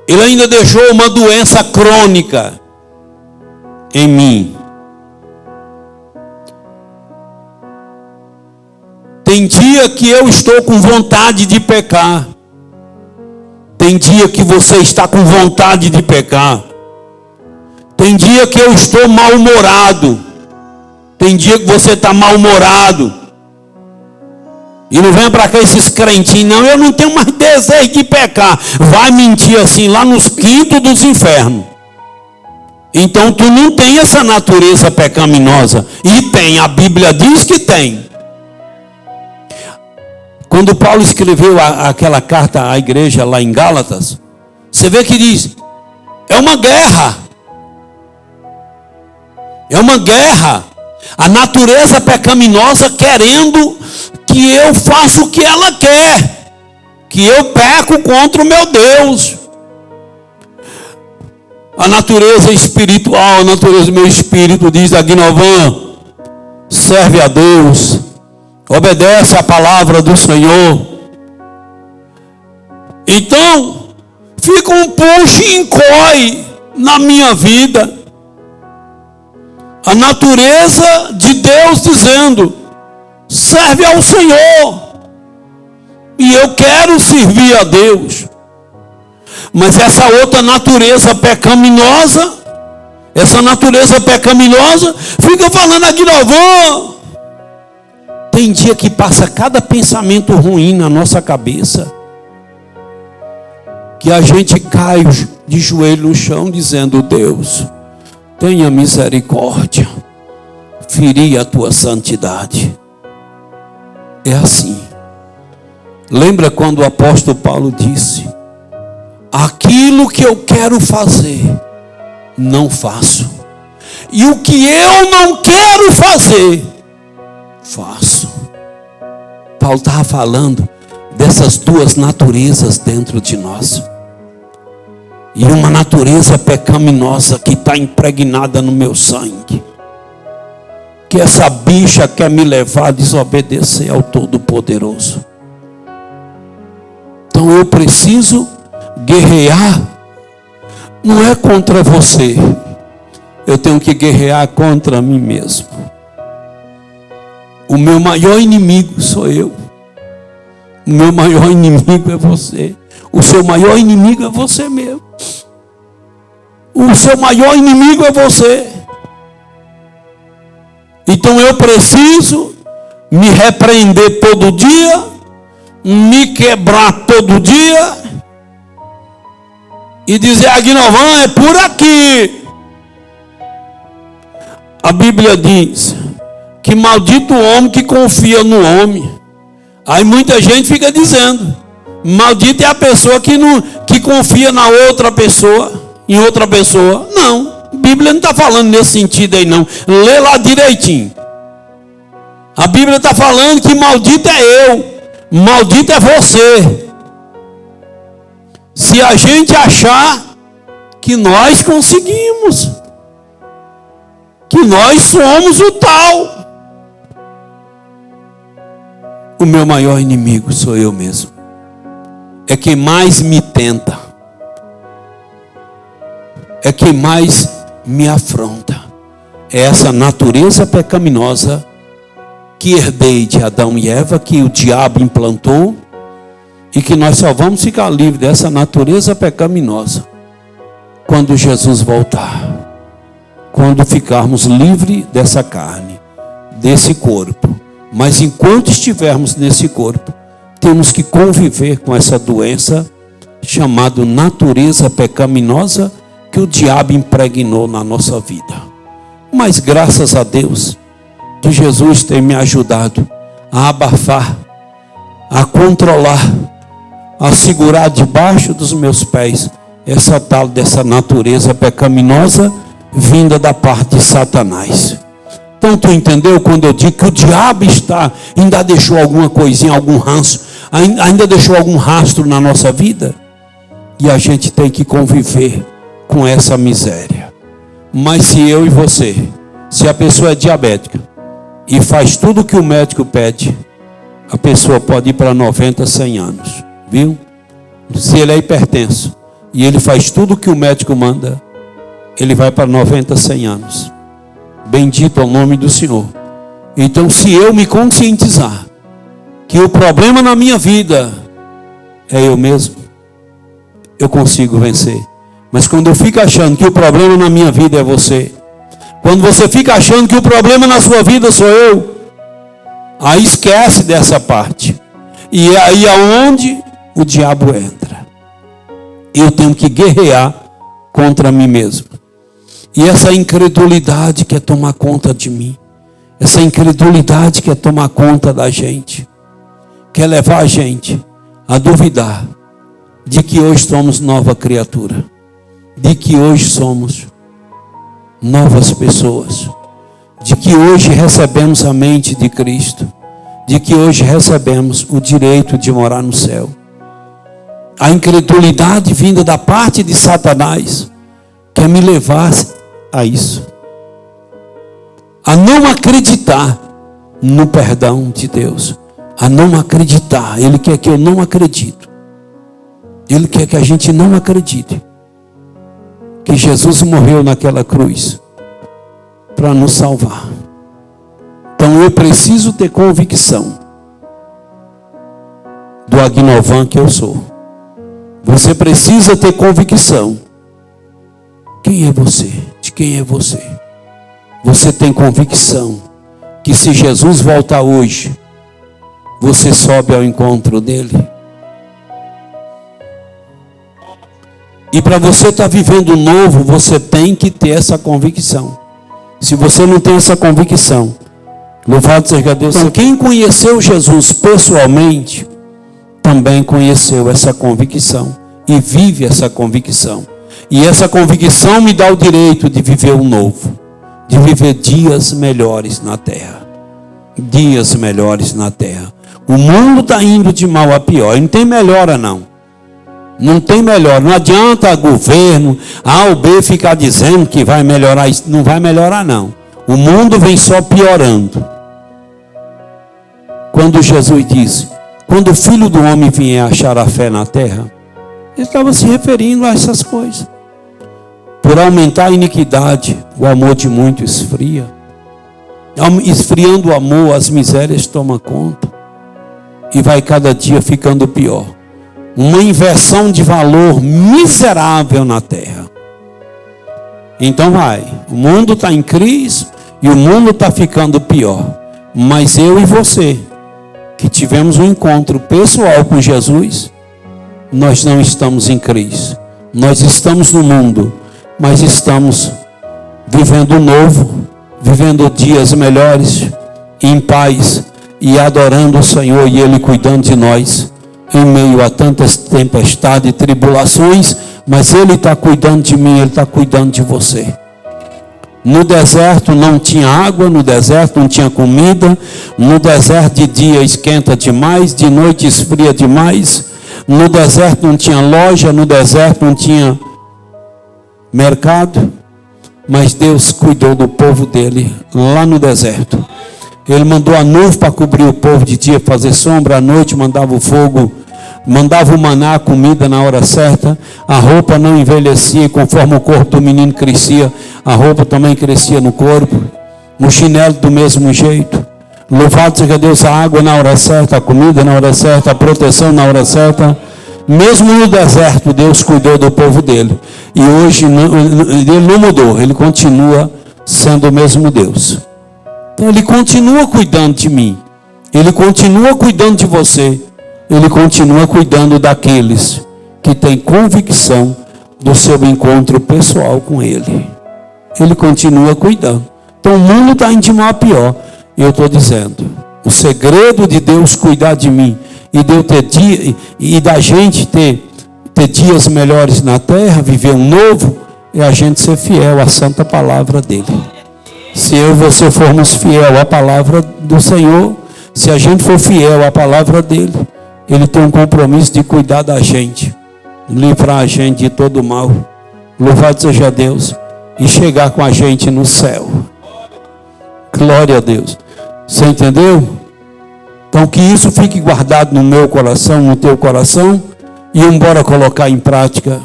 A: Ele ainda deixou uma doença crônica em mim. Tem dia que eu estou com vontade de pecar. Tem dia que você está com vontade de pecar. Tem dia que eu estou mal-humorado. Tem dia que você está mal-humorado. E não venha para cá esses crentinhos, não, eu não tenho mais desejo de pecar. Vai mentir assim lá nos quintos dos infernos. Então tu não tem essa natureza pecaminosa. E tem, a Bíblia diz que tem. Quando Paulo escreveu aquela carta à igreja lá em Gálatas, você vê que diz, é uma guerra. É uma guerra. A natureza pecaminosa querendo que eu faça o que ela quer. Que eu peco contra o meu Deus. A natureza espiritual, a natureza do meu espírito diz Aguinovan, serve a Deus, obedece a palavra do Senhor. Então, fica um puxa e encolhe na minha vida. A natureza de Deus dizendo, serve ao Senhor. E eu quero servir a Deus. Mas essa outra natureza pecaminosa, fica falando aqui, Aguinovan. Tem dia que passa cada pensamento ruim na nossa cabeça, que a gente cai de joelho no chão dizendo, Deus, tenha misericórdia, feri a tua santidade. É assim. Lembra quando o apóstolo Paulo disse, aquilo que eu quero fazer, não faço. E o que eu não quero fazer, faço. Paulo estava falando dessas duas naturezas dentro de nós. E uma natureza pecaminosa que está impregnada no meu sangue. Que essa bicha quer me levar a desobedecer ao Todo-Poderoso. Então eu preciso guerrear, não é contra você, eu tenho que guerrear contra mim mesmo. O meu maior inimigo sou eu, o meu maior inimigo é você, o seu maior inimigo é você mesmo, o seu maior inimigo é você. Então eu preciso me repreender todo dia, me quebrar todo dia, e dizer, Aguinovan, é por aqui. A Bíblia diz que maldito o homem que confia no homem. Aí muita gente fica dizendo, maldito é a pessoa que confia na outra pessoa, em outra pessoa. Não, a Bíblia não está falando nesse sentido aí não. Lê lá direitinho. A Bíblia está falando que maldito é eu, maldito é você. Se a gente achar que nós conseguimos, que nós somos o tal, o meu maior inimigo sou eu mesmo. É quem mais me tenta, é quem mais me afronta. É essa natureza pecaminosa que herdei de Adão e Eva, que o diabo implantou, e que nós só vamos ficar livres dessa natureza pecaminosa quando Jesus voltar. Quando ficarmos livres dessa carne, desse corpo. Mas enquanto estivermos nesse corpo, temos que conviver com essa doença chamada natureza pecaminosa que o diabo impregnou na nossa vida. Mas graças a Deus que Jesus tem me ajudado a abafar, a controlar, a segurar debaixo dos meus pés essa tal dessa natureza pecaminosa vinda da parte de Satanás. Então tu entendeu quando eu digo que o diabo ainda deixou alguma coisinha, algum ranço, ainda deixou algum rastro na nossa vida? E a gente tem que conviver com essa miséria. Mas se eu e você, se a pessoa é diabética e faz tudo o que o médico pede, a pessoa pode ir para 90, 100 anos. Viu? Se ele é hipertenso e ele faz tudo o que o médico manda, ele vai para 90, 100 anos. Bendito é o nome do Senhor. Então, se eu me conscientizar que o problema na minha vida é eu mesmo, eu consigo vencer. Mas quando eu fico achando que o problema na minha vida é você, quando você fica achando que o problema na sua vida sou eu, Aí esquece dessa parte. E é aí aonde o diabo entra. Eu tenho que guerrear contra mim mesmo. E essa incredulidade quer tomar conta de mim. Essa incredulidade quer tomar conta da gente. Quer levar a gente a duvidar de que hoje somos nova criatura. De que hoje somos novas pessoas. De que hoje recebemos a mente de Cristo. De que hoje recebemos o direito de morar no céu. A incredulidade vinda da parte de Satanás quer me levar a isso. A não acreditar no perdão de Deus. A não acreditar. Ele quer que eu não acredite. Ele quer que a gente não acredite que Jesus morreu naquela cruz para nos salvar. Então eu preciso ter convicção do Agnovan que eu sou. Você precisa ter convicção. Quem é você? De quem é você? Você tem convicção que se Jesus voltar hoje, você sobe ao encontro dele? E para você estar vivendo novo, você tem que ter essa convicção. Se você não tem essa convicção, louvado seja Deus. Então, quem conheceu Jesus pessoalmente, também conheceu essa convicção. E vive essa convicção. E essa convicção me dá o direito de viver o novo. De viver dias melhores na terra. Dias melhores na terra. O mundo está indo de mal a pior. E não tem melhora não. Não tem melhor. Não adianta governo A ou B ficar dizendo que vai melhorar. Não vai melhorar não. O mundo vem só piorando. Quando Jesus disse, quando o Filho do Homem vier achar a fé na terra, ele estava se referindo a essas coisas. Por aumentar a iniquidade, o amor de muito esfria. Esfriando o amor, as misérias tomam conta. E vai cada dia ficando pior. Uma inversão de valor miserável na terra. Então vai. O mundo está em crise e o mundo está ficando pior. Mas eu e você, que tivemos um encontro pessoal com Jesus, nós não estamos em crise. Nós estamos no mundo, mas estamos vivendo o novo, vivendo dias melhores, em paz e adorando o Senhor e Ele cuidando de nós, em meio a tantas tempestades e tribulações, mas Ele está cuidando de mim, Ele está cuidando de você. No deserto não tinha água, no deserto não tinha comida, no deserto de dia esquenta demais, de noite esfria demais, no deserto não tinha loja, no deserto não tinha mercado, mas Deus cuidou do povo dele lá no deserto. Ele mandou a nuvem para cobrir o povo de dia, fazer sombra, à noite mandava o fogo, mandava o maná, a comida na hora certa, a roupa não envelhecia, conforme o corpo do menino crescia, a roupa também crescia no corpo, o chinelo do mesmo jeito. Louvado seja Deus, a água na hora certa, a comida na hora certa, a proteção na hora certa. Mesmo no deserto, Deus cuidou do povo dele. E hoje ele não mudou, ele continua sendo o mesmo Deus. Então ele continua cuidando de mim, ele continua cuidando de você, ele continua cuidando daqueles que têm convicção do seu encontro pessoal com ele. Ele continua cuidando. Então o mundo está indo de mal a pior. E eu estou dizendo, o segredo de Deus cuidar de mim e de eu ter dia, e da gente ter dias melhores na terra, viver um novo, é a gente ser fiel à santa palavra dele. Se eu e você formos fiel à palavra do Senhor, se a gente for fiel à palavra dele, ele tem um compromisso de cuidar da gente, livrar a gente de todo mal. Louvado seja Deus. E chegar com a gente no céu. Glória a Deus. Você entendeu? Então que isso fique guardado no meu coração, no teu coração, e embora colocar em prática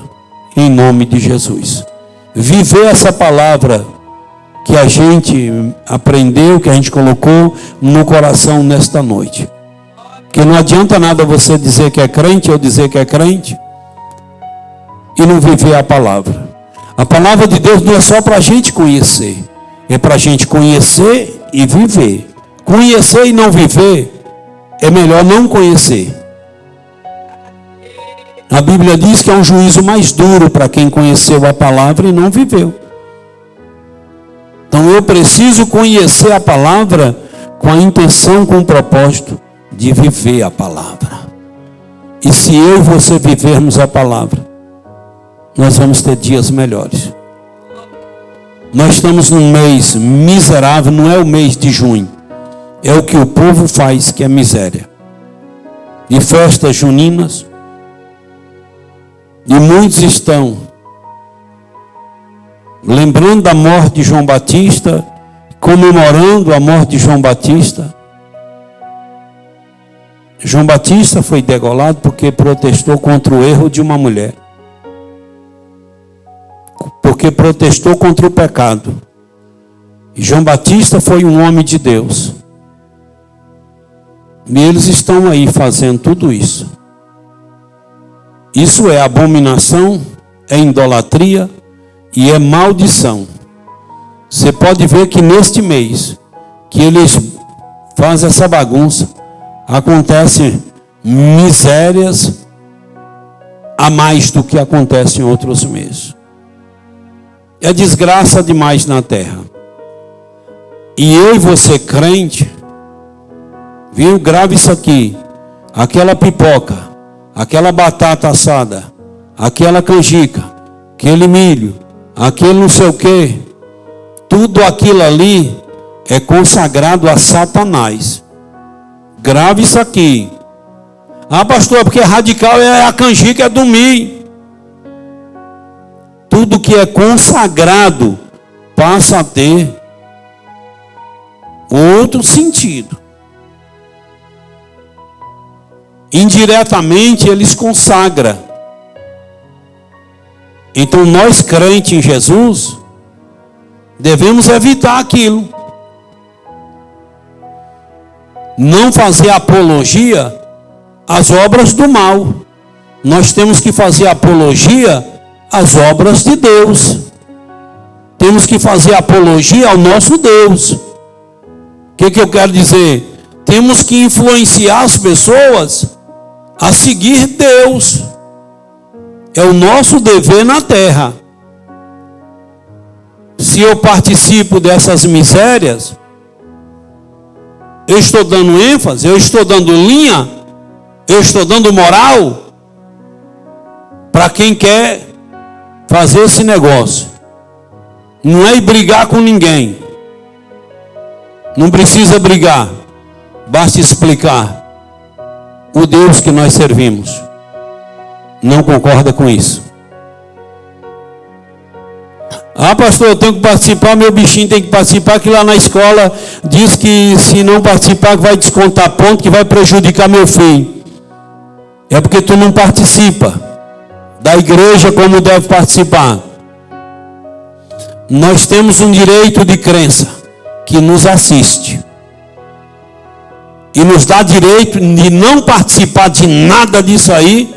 A: em nome de Jesus. Viver essa palavra que a gente aprendeu, que a gente colocou no coração nesta noite. Porque não adianta nada você dizer que é crente ou dizer que é crente e não viver a palavra. A palavra de Deus não é só para a gente conhecer, é para a gente conhecer e viver Conhecer e não viver é melhor não conhecer. A Bíblia diz que é um juízo mais duro para quem conheceu a palavra e não viveu. Então eu preciso conhecer a palavra com a intenção, com o propósito de viver a palavra. E se eu e você vivermos a palavra, nós vamos ter dias melhores. Nós estamos num mês miserável, não é o mês de junho. É o que o povo faz, que é miséria. De festas juninas. E muitos estão lembrando da morte de João Batista, comemorando a morte de João Batista. João Batista foi degolado porque protestou contra o erro de uma mulher. Porque protestou contra o pecado. E João Batista foi um homem de Deus. E eles estão aí fazendo tudo isso. Isso é abominação, é idolatria e é maldição. Você pode ver que neste mês que eles fazem essa bagunça, acontecem misérias a mais do que acontece em outros meses. É desgraça demais na terra. E eu e você crente, viu? Grave isso aqui. Aquela pipoca, aquela batata assada, aquela canjica, aquele milho, aquele não sei o que, tudo aquilo ali é consagrado a Satanás. Grave isso aqui. Ah, pastor, porque radical é a canjica, é do milho. Tudo que é consagrado passa a ter outro sentido. Indiretamente eles consagram. Então nós crentes em Jesus devemos evitar aquilo. Não fazer apologia às obras do mal. Nós temos que fazer apologia às obras de Deus. Temos que fazer apologia ao nosso Deus. O que eu quero dizer? Temos que influenciar as pessoas a seguir Deus. É o nosso dever na terra. Se eu participo dessas misérias, eu estou dando ênfase, eu estou dando linha, eu estou dando moral para quem quer fazer esse negócio. Não é ir brigar com ninguém. Não precisa brigar. Basta explicar o Deus que nós servimos. Não concorda com isso? Ah, pastor, eu tenho que participar, meu bichinho tem que participar, que lá na escola diz que se não participar vai descontar ponto, que vai prejudicar meu filho. É porque tu não participa da igreja como deve participar. Nós temos um direito de crença que nos assiste e nos dá direito de não participar de nada disso aí,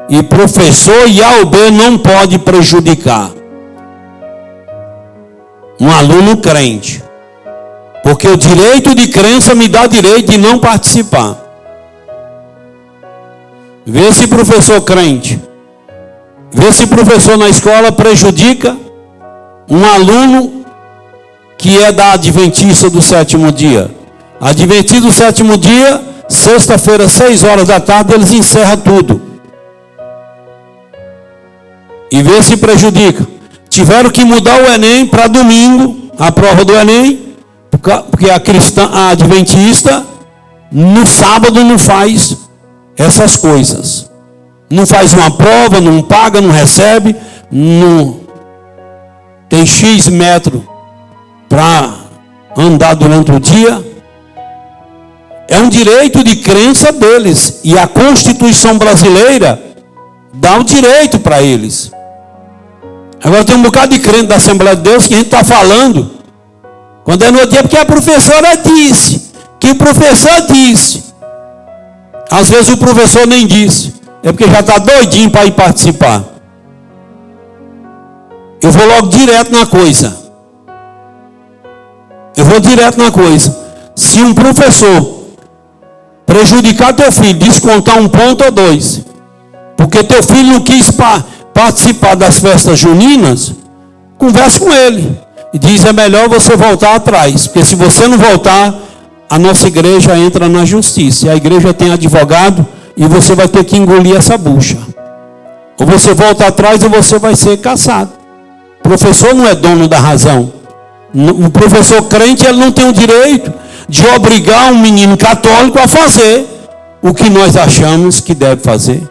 A: e professor e A ou B não pode prejudicar um aluno crente, porque o direito de crença me dá direito de não participar. Vê se professor crente, vê se professor na escola prejudica um aluno que é da Adventista do sétimo dia. Adventista do sétimo dia, sexta-feira, 6 horas da tarde, eles encerram tudo. E vê se prejudica. Tiveram que mudar o Enem para domingo, a prova do Enem, porque a Adventista no sábado não faz essas coisas. Não faz uma prova, não paga, não recebe, não tem X metro para andar durante o dia. É um direito de crença deles. E a Constituição brasileira dá o direito para eles. Agora tem um bocado de crente da Assembleia de Deus que a gente está falando. Quando é no dia, porque a professora disse. Que o professor disse. Às vezes o professor nem disse. É porque já está doidinho para ir participar. Eu vou logo direto na coisa. Se um professor prejudicar teu filho, descontar 1 ponto ou 2, porque teu filho não quis participar das festas juninas, converse com ele. E diz, é melhor você voltar atrás, porque se você não voltar, a nossa igreja entra na justiça. E a igreja tem advogado e você vai ter que engolir essa bucha. Ou você volta atrás ou você vai ser caçado. O professor não é dono da razão. Um professor crente, ele não tem o direito de obrigar um menino católico a fazer o que nós achamos que deve fazer.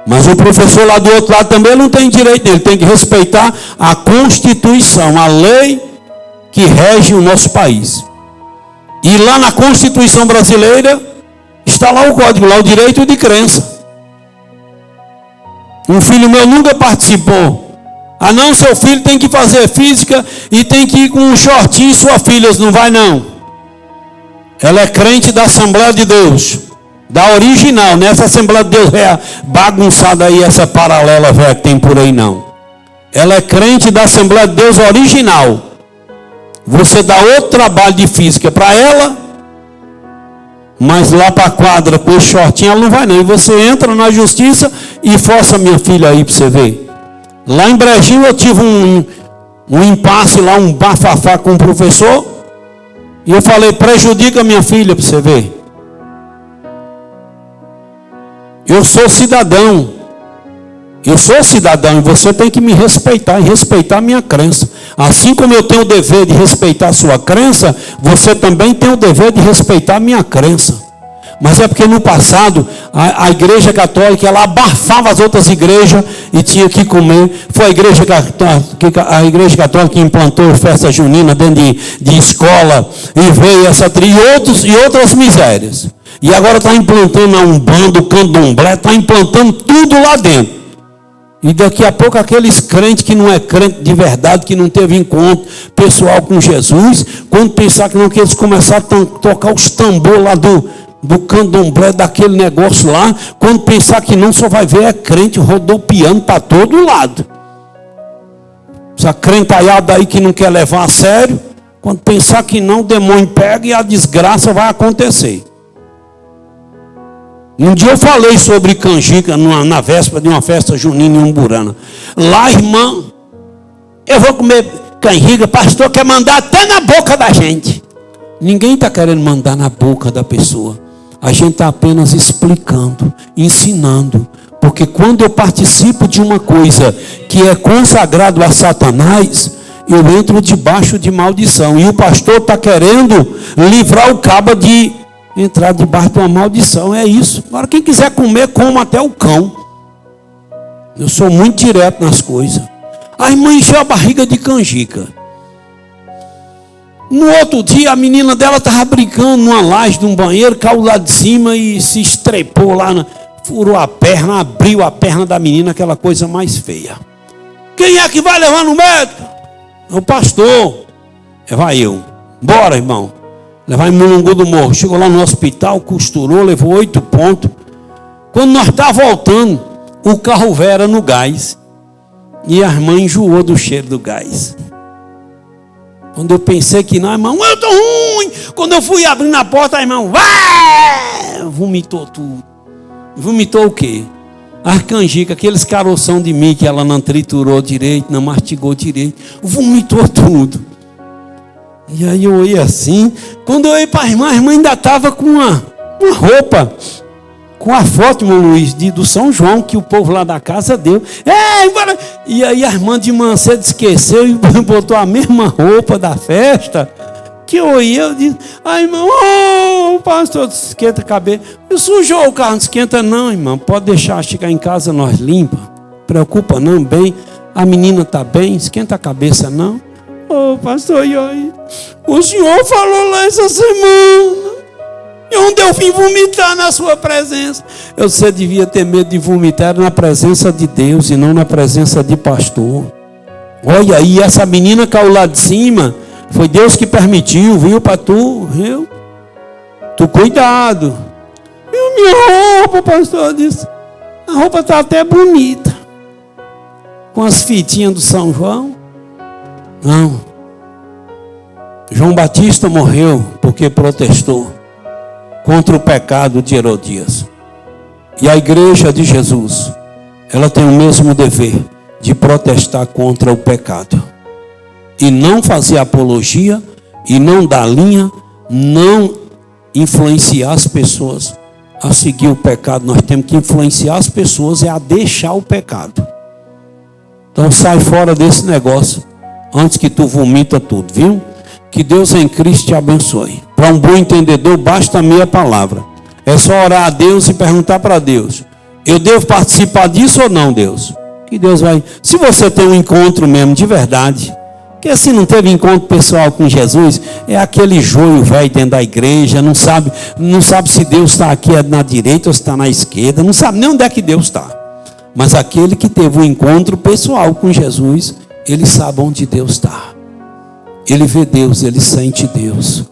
A: Mas o professor lá do outro lado também não tem direito, ele tem que respeitar a Constituição, a lei que rege o nosso país. E lá na Constituição brasileira está lá o código, lá o direito de crença. Um filho meu nunca participou. Ah não, seu filho tem que fazer física e tem que ir com um shortinho, sua filha não vai não. Ela é crente da Assembleia de Deus, da original, nessa Assembleia de Deus é bagunçada aí, essa paralela velha que tem por aí não. Ela é crente da Assembleia de Deus original. Você dá outro trabalho de física para ela, mas lá para a quadra com esse shortinho ela não vai não. E você entra na justiça e força minha filha aí para você ver. Lá em Brejinho eu tive um impasse lá, um bafafá com um professor. E eu falei, prejudica minha filha para você ver. Eu sou cidadão. Eu sou cidadão e você tem que me respeitar e respeitar a minha crença. Assim como eu tenho o dever de respeitar a sua crença, você também tem o dever de respeitar a minha crença. Mas é porque no passado a igreja católica ela abafava as outras igrejas e tinha que comer. Foi a igreja católica que implantou festa junina dentro de escola e veio essa e outras misérias. E agora está implantando a Umbanda, o Candomblé, está implantando tudo lá dentro. E daqui a pouco aqueles crentes que não é crente de verdade, que não teve encontro pessoal com Jesus, quando pensar que não, que eles começaram a tocar os tambores lá do candomblé, daquele negócio lá, quando pensar que não, só vai ver é crente rodopiando para todo lado. Essa crentaiada aí que não quer levar a sério, quando pensar que não, o demônio pega e a desgraça vai acontecer. Um dia eu falei sobre canjica na véspera de uma festa junina em Umburana. Lá, irmã, eu vou comer canjica, pastor quer mandar até na boca da gente. Ninguém está querendo mandar na boca da pessoa. A gente está apenas explicando, ensinando. Porque quando eu participo de uma coisa que é consagrado a Satanás, eu entro debaixo de maldição. E o pastor está querendo livrar o cabo de entrar debaixo de uma maldição. É isso. Agora quem quiser comer, coma até o cão. Eu sou muito direto nas coisas. A irmã encheu a barriga de canjica. No outro dia a menina dela estava brincando numa laje de um banheiro, caiu lá de cima e se estrepou lá, furou a perna, abriu a perna da menina, aquela coisa mais feia. Quem é que vai levar no médico? O pastor. Vai eu. Bora, irmão. Levar em Mulungu do Morro. Chegou lá no hospital, costurou, levou 8 pontos. Quando nós estávamos voltando, o carro velho era no gás. E a irmã enjoou do cheiro do gás. Quando eu pensei que não, irmão, eu estou ruim. Quando eu fui abrir na porta, a irmã, vomitou tudo. Vomitou o quê? A canjica, aqueles caroção de milho que ela não triturou direito, não mastigou direito. Vomitou tudo. E aí eu olhei assim, quando eu olhei para a irmã ainda estava com uma roupa, com a foto, meu Luiz, do São João, que o povo lá da casa deu. E aí a irmã de manhã cedo esqueceu e botou a mesma roupa da festa, que eu olhei, eu disse, irmão, pastor, esquenta a cabeça. Eu sujou o carro, não esquenta não, irmão, pode deixar, chegar em casa nós limpa, preocupa não, bem, a menina está bem, esquenta a cabeça não. Pastor, e aí? O senhor falou lá essa semana. E onde eu vim vomitar na sua presença? Você devia ter medo de vomitar na presença de Deus e não na presença de pastor. Olha aí, essa menina caiu lá de cima. Foi Deus que permitiu, viu, para tu, viu? Tu cuidado. E minha roupa, pastor, disse. A roupa está até bonita. Com as fitinhas do São João. Não. João Batista morreu por porque protestou contra o pecado de Herodias. E a igreja de Jesus, ela tem o mesmo dever de protestar contra o pecado. E não fazer apologia, e não dar linha, não influenciar as pessoas a seguir o pecado. Nós temos que influenciar as pessoas a deixar o pecado. Então sai fora desse negócio antes que tu vomita tudo, viu? Que Deus em Cristo te abençoe. Para um bom entendedor basta a minha palavra. É só orar a Deus e perguntar para Deus: eu devo participar disso ou não, Deus? Que Deus vai. Se você tem um encontro mesmo de verdade, porque se não teve encontro pessoal com Jesus, é aquele joio velho dentro da igreja, não sabe se Deus está aqui na direita ou se está na esquerda, não sabe nem onde é que Deus está. Mas aquele que teve um encontro pessoal com Jesus, ele sabe onde Deus está. Ele vê Deus, ele sente Deus.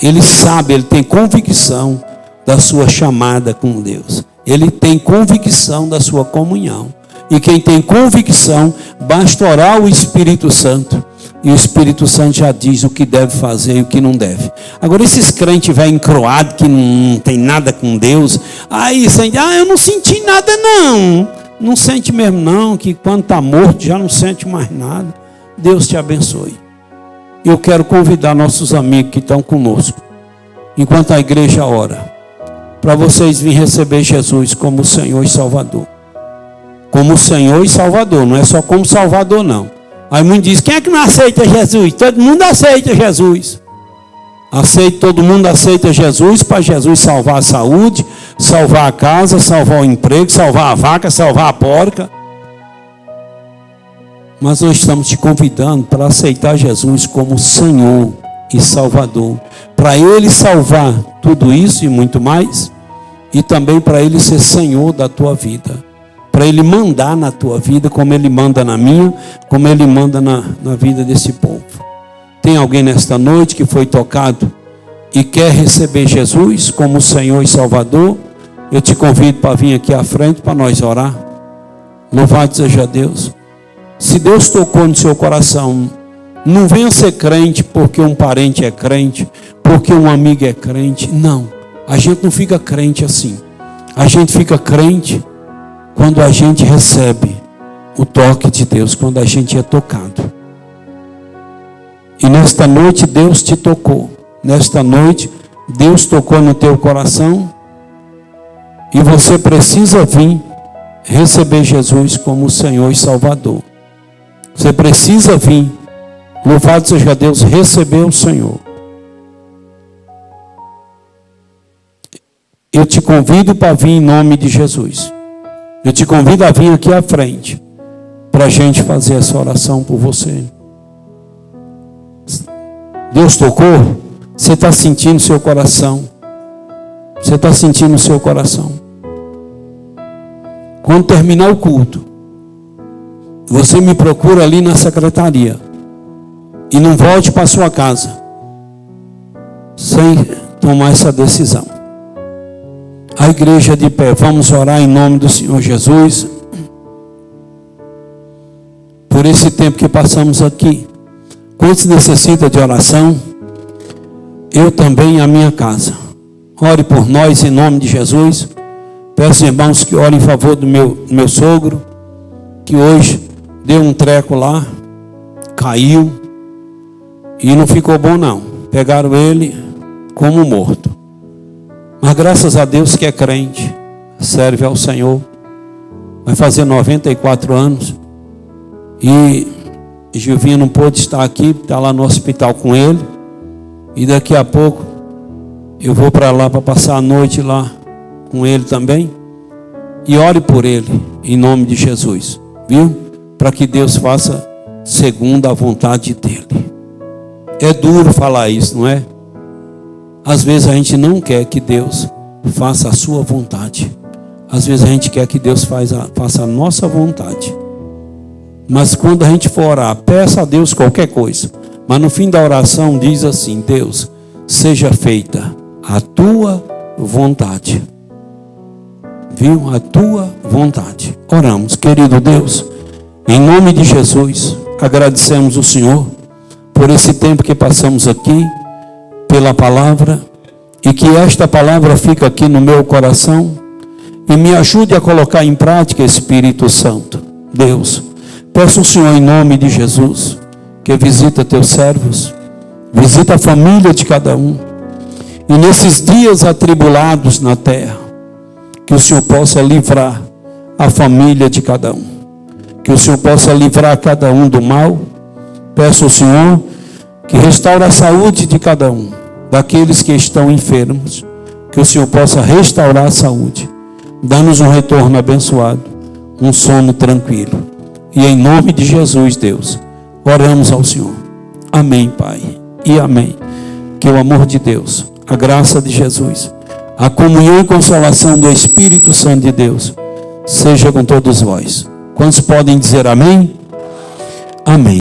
A: Ele sabe, ele tem convicção da sua chamada com Deus. Ele tem convicção da sua comunhão. E quem tem convicção, basta orar o Espírito Santo. E o Espírito Santo já diz o que deve fazer e o que não deve. Agora esses crentes velho encroado que não tem nada com Deus, aí sente, eu não senti nada não. Não sente mesmo não, que quando está morto já não sente mais nada. Deus te abençoe. Eu quero convidar nossos amigos que estão conosco, enquanto a igreja ora, para vocês virem receber Jesus como Senhor e Salvador. Como Senhor e Salvador, não é só como Salvador não. Aí muitos dizem, quem é que não aceita Jesus? Todo mundo aceita Jesus. Todo mundo aceita Jesus, para Jesus salvar a saúde, salvar a casa, salvar o emprego, salvar a vaca, salvar a porca. Mas nós estamos te convidando para aceitar Jesus como Senhor e Salvador. Para Ele salvar tudo isso e muito mais. E também para Ele ser Senhor da tua vida. Para Ele mandar na tua vida, como Ele manda na minha, como Ele manda na vida desse povo. Tem alguém nesta noite que foi tocado e quer receber Jesus como Senhor e Salvador? Eu te convido para vir aqui à frente para nós orar. Louvado seja Deus. Se Deus tocou no seu coração, não venha ser crente porque um parente é crente, porque um amigo é crente. Não, a gente não fica crente assim. A gente fica crente quando a gente recebe o toque de Deus, quando a gente é tocado. E nesta noite Deus te tocou. Nesta noite Deus tocou no teu coração. E você precisa vir receber Jesus como Senhor e Salvador. Você precisa vir, louvado seja Deus, receber o Senhor. Eu te convido para vir em nome de Jesus. Eu te convido a vir aqui à frente, para a gente fazer essa oração por você. Deus tocou? Você está sentindo o seu coração? Você está sentindo o seu coração? Quando terminar o culto, você me procura ali na secretaria. E não volte para sua casa sem tomar essa decisão. A igreja de pé, vamos orar em nome do Senhor Jesus. Por esse tempo que passamos aqui. Quantos necessita de oração? Eu também e a minha casa. Ore por nós em nome de Jesus. Peço irmãos que orem em favor do meu sogro, que hoje deu um treco lá, caiu e não ficou bom não. Pegaram ele como morto. Mas graças a Deus que é crente, serve ao Senhor. Vai fazer 94 anos. E Gilvinho não pôde estar aqui, está lá no hospital com ele. E daqui a pouco eu vou para lá para passar a noite lá com ele também. E ore por ele, em nome de Jesus. Viu? Para que Deus faça segundo a vontade dele. É duro falar isso, não é? Às vezes a gente não quer que Deus faça a sua vontade. Às vezes a gente quer que Deus faça a nossa vontade. Mas quando a gente for orar, peça a Deus qualquer coisa. Mas no fim da oração diz assim: Deus, seja feita a tua vontade. Viu? A tua vontade. Oramos, querido Deus. Em nome de Jesus, agradecemos o Senhor por esse tempo que passamos aqui. pela palavra e que esta palavra fique aqui no meu coração e me ajude a colocar em prática, Espírito Santo. Deus, peço ao Senhor em nome de Jesus que visita teus servos, visita a família de cada um e nesses dias atribulados na terra, que o Senhor possa livrar a família de cada um, que o Senhor possa livrar cada um do mal. Peço ao Senhor que restaure a saúde de cada um, daqueles que estão enfermos, que o Senhor possa restaurar a saúde, dá-nos um retorno abençoado, um sono tranquilo, e em nome de Jesus, Deus, oramos ao Senhor. Amém, Pai, e amém. Que o amor de Deus, a graça de Jesus, a comunhão e consolação do Espírito Santo de Deus seja com todos vós. Quantos podem dizer amém? Amém.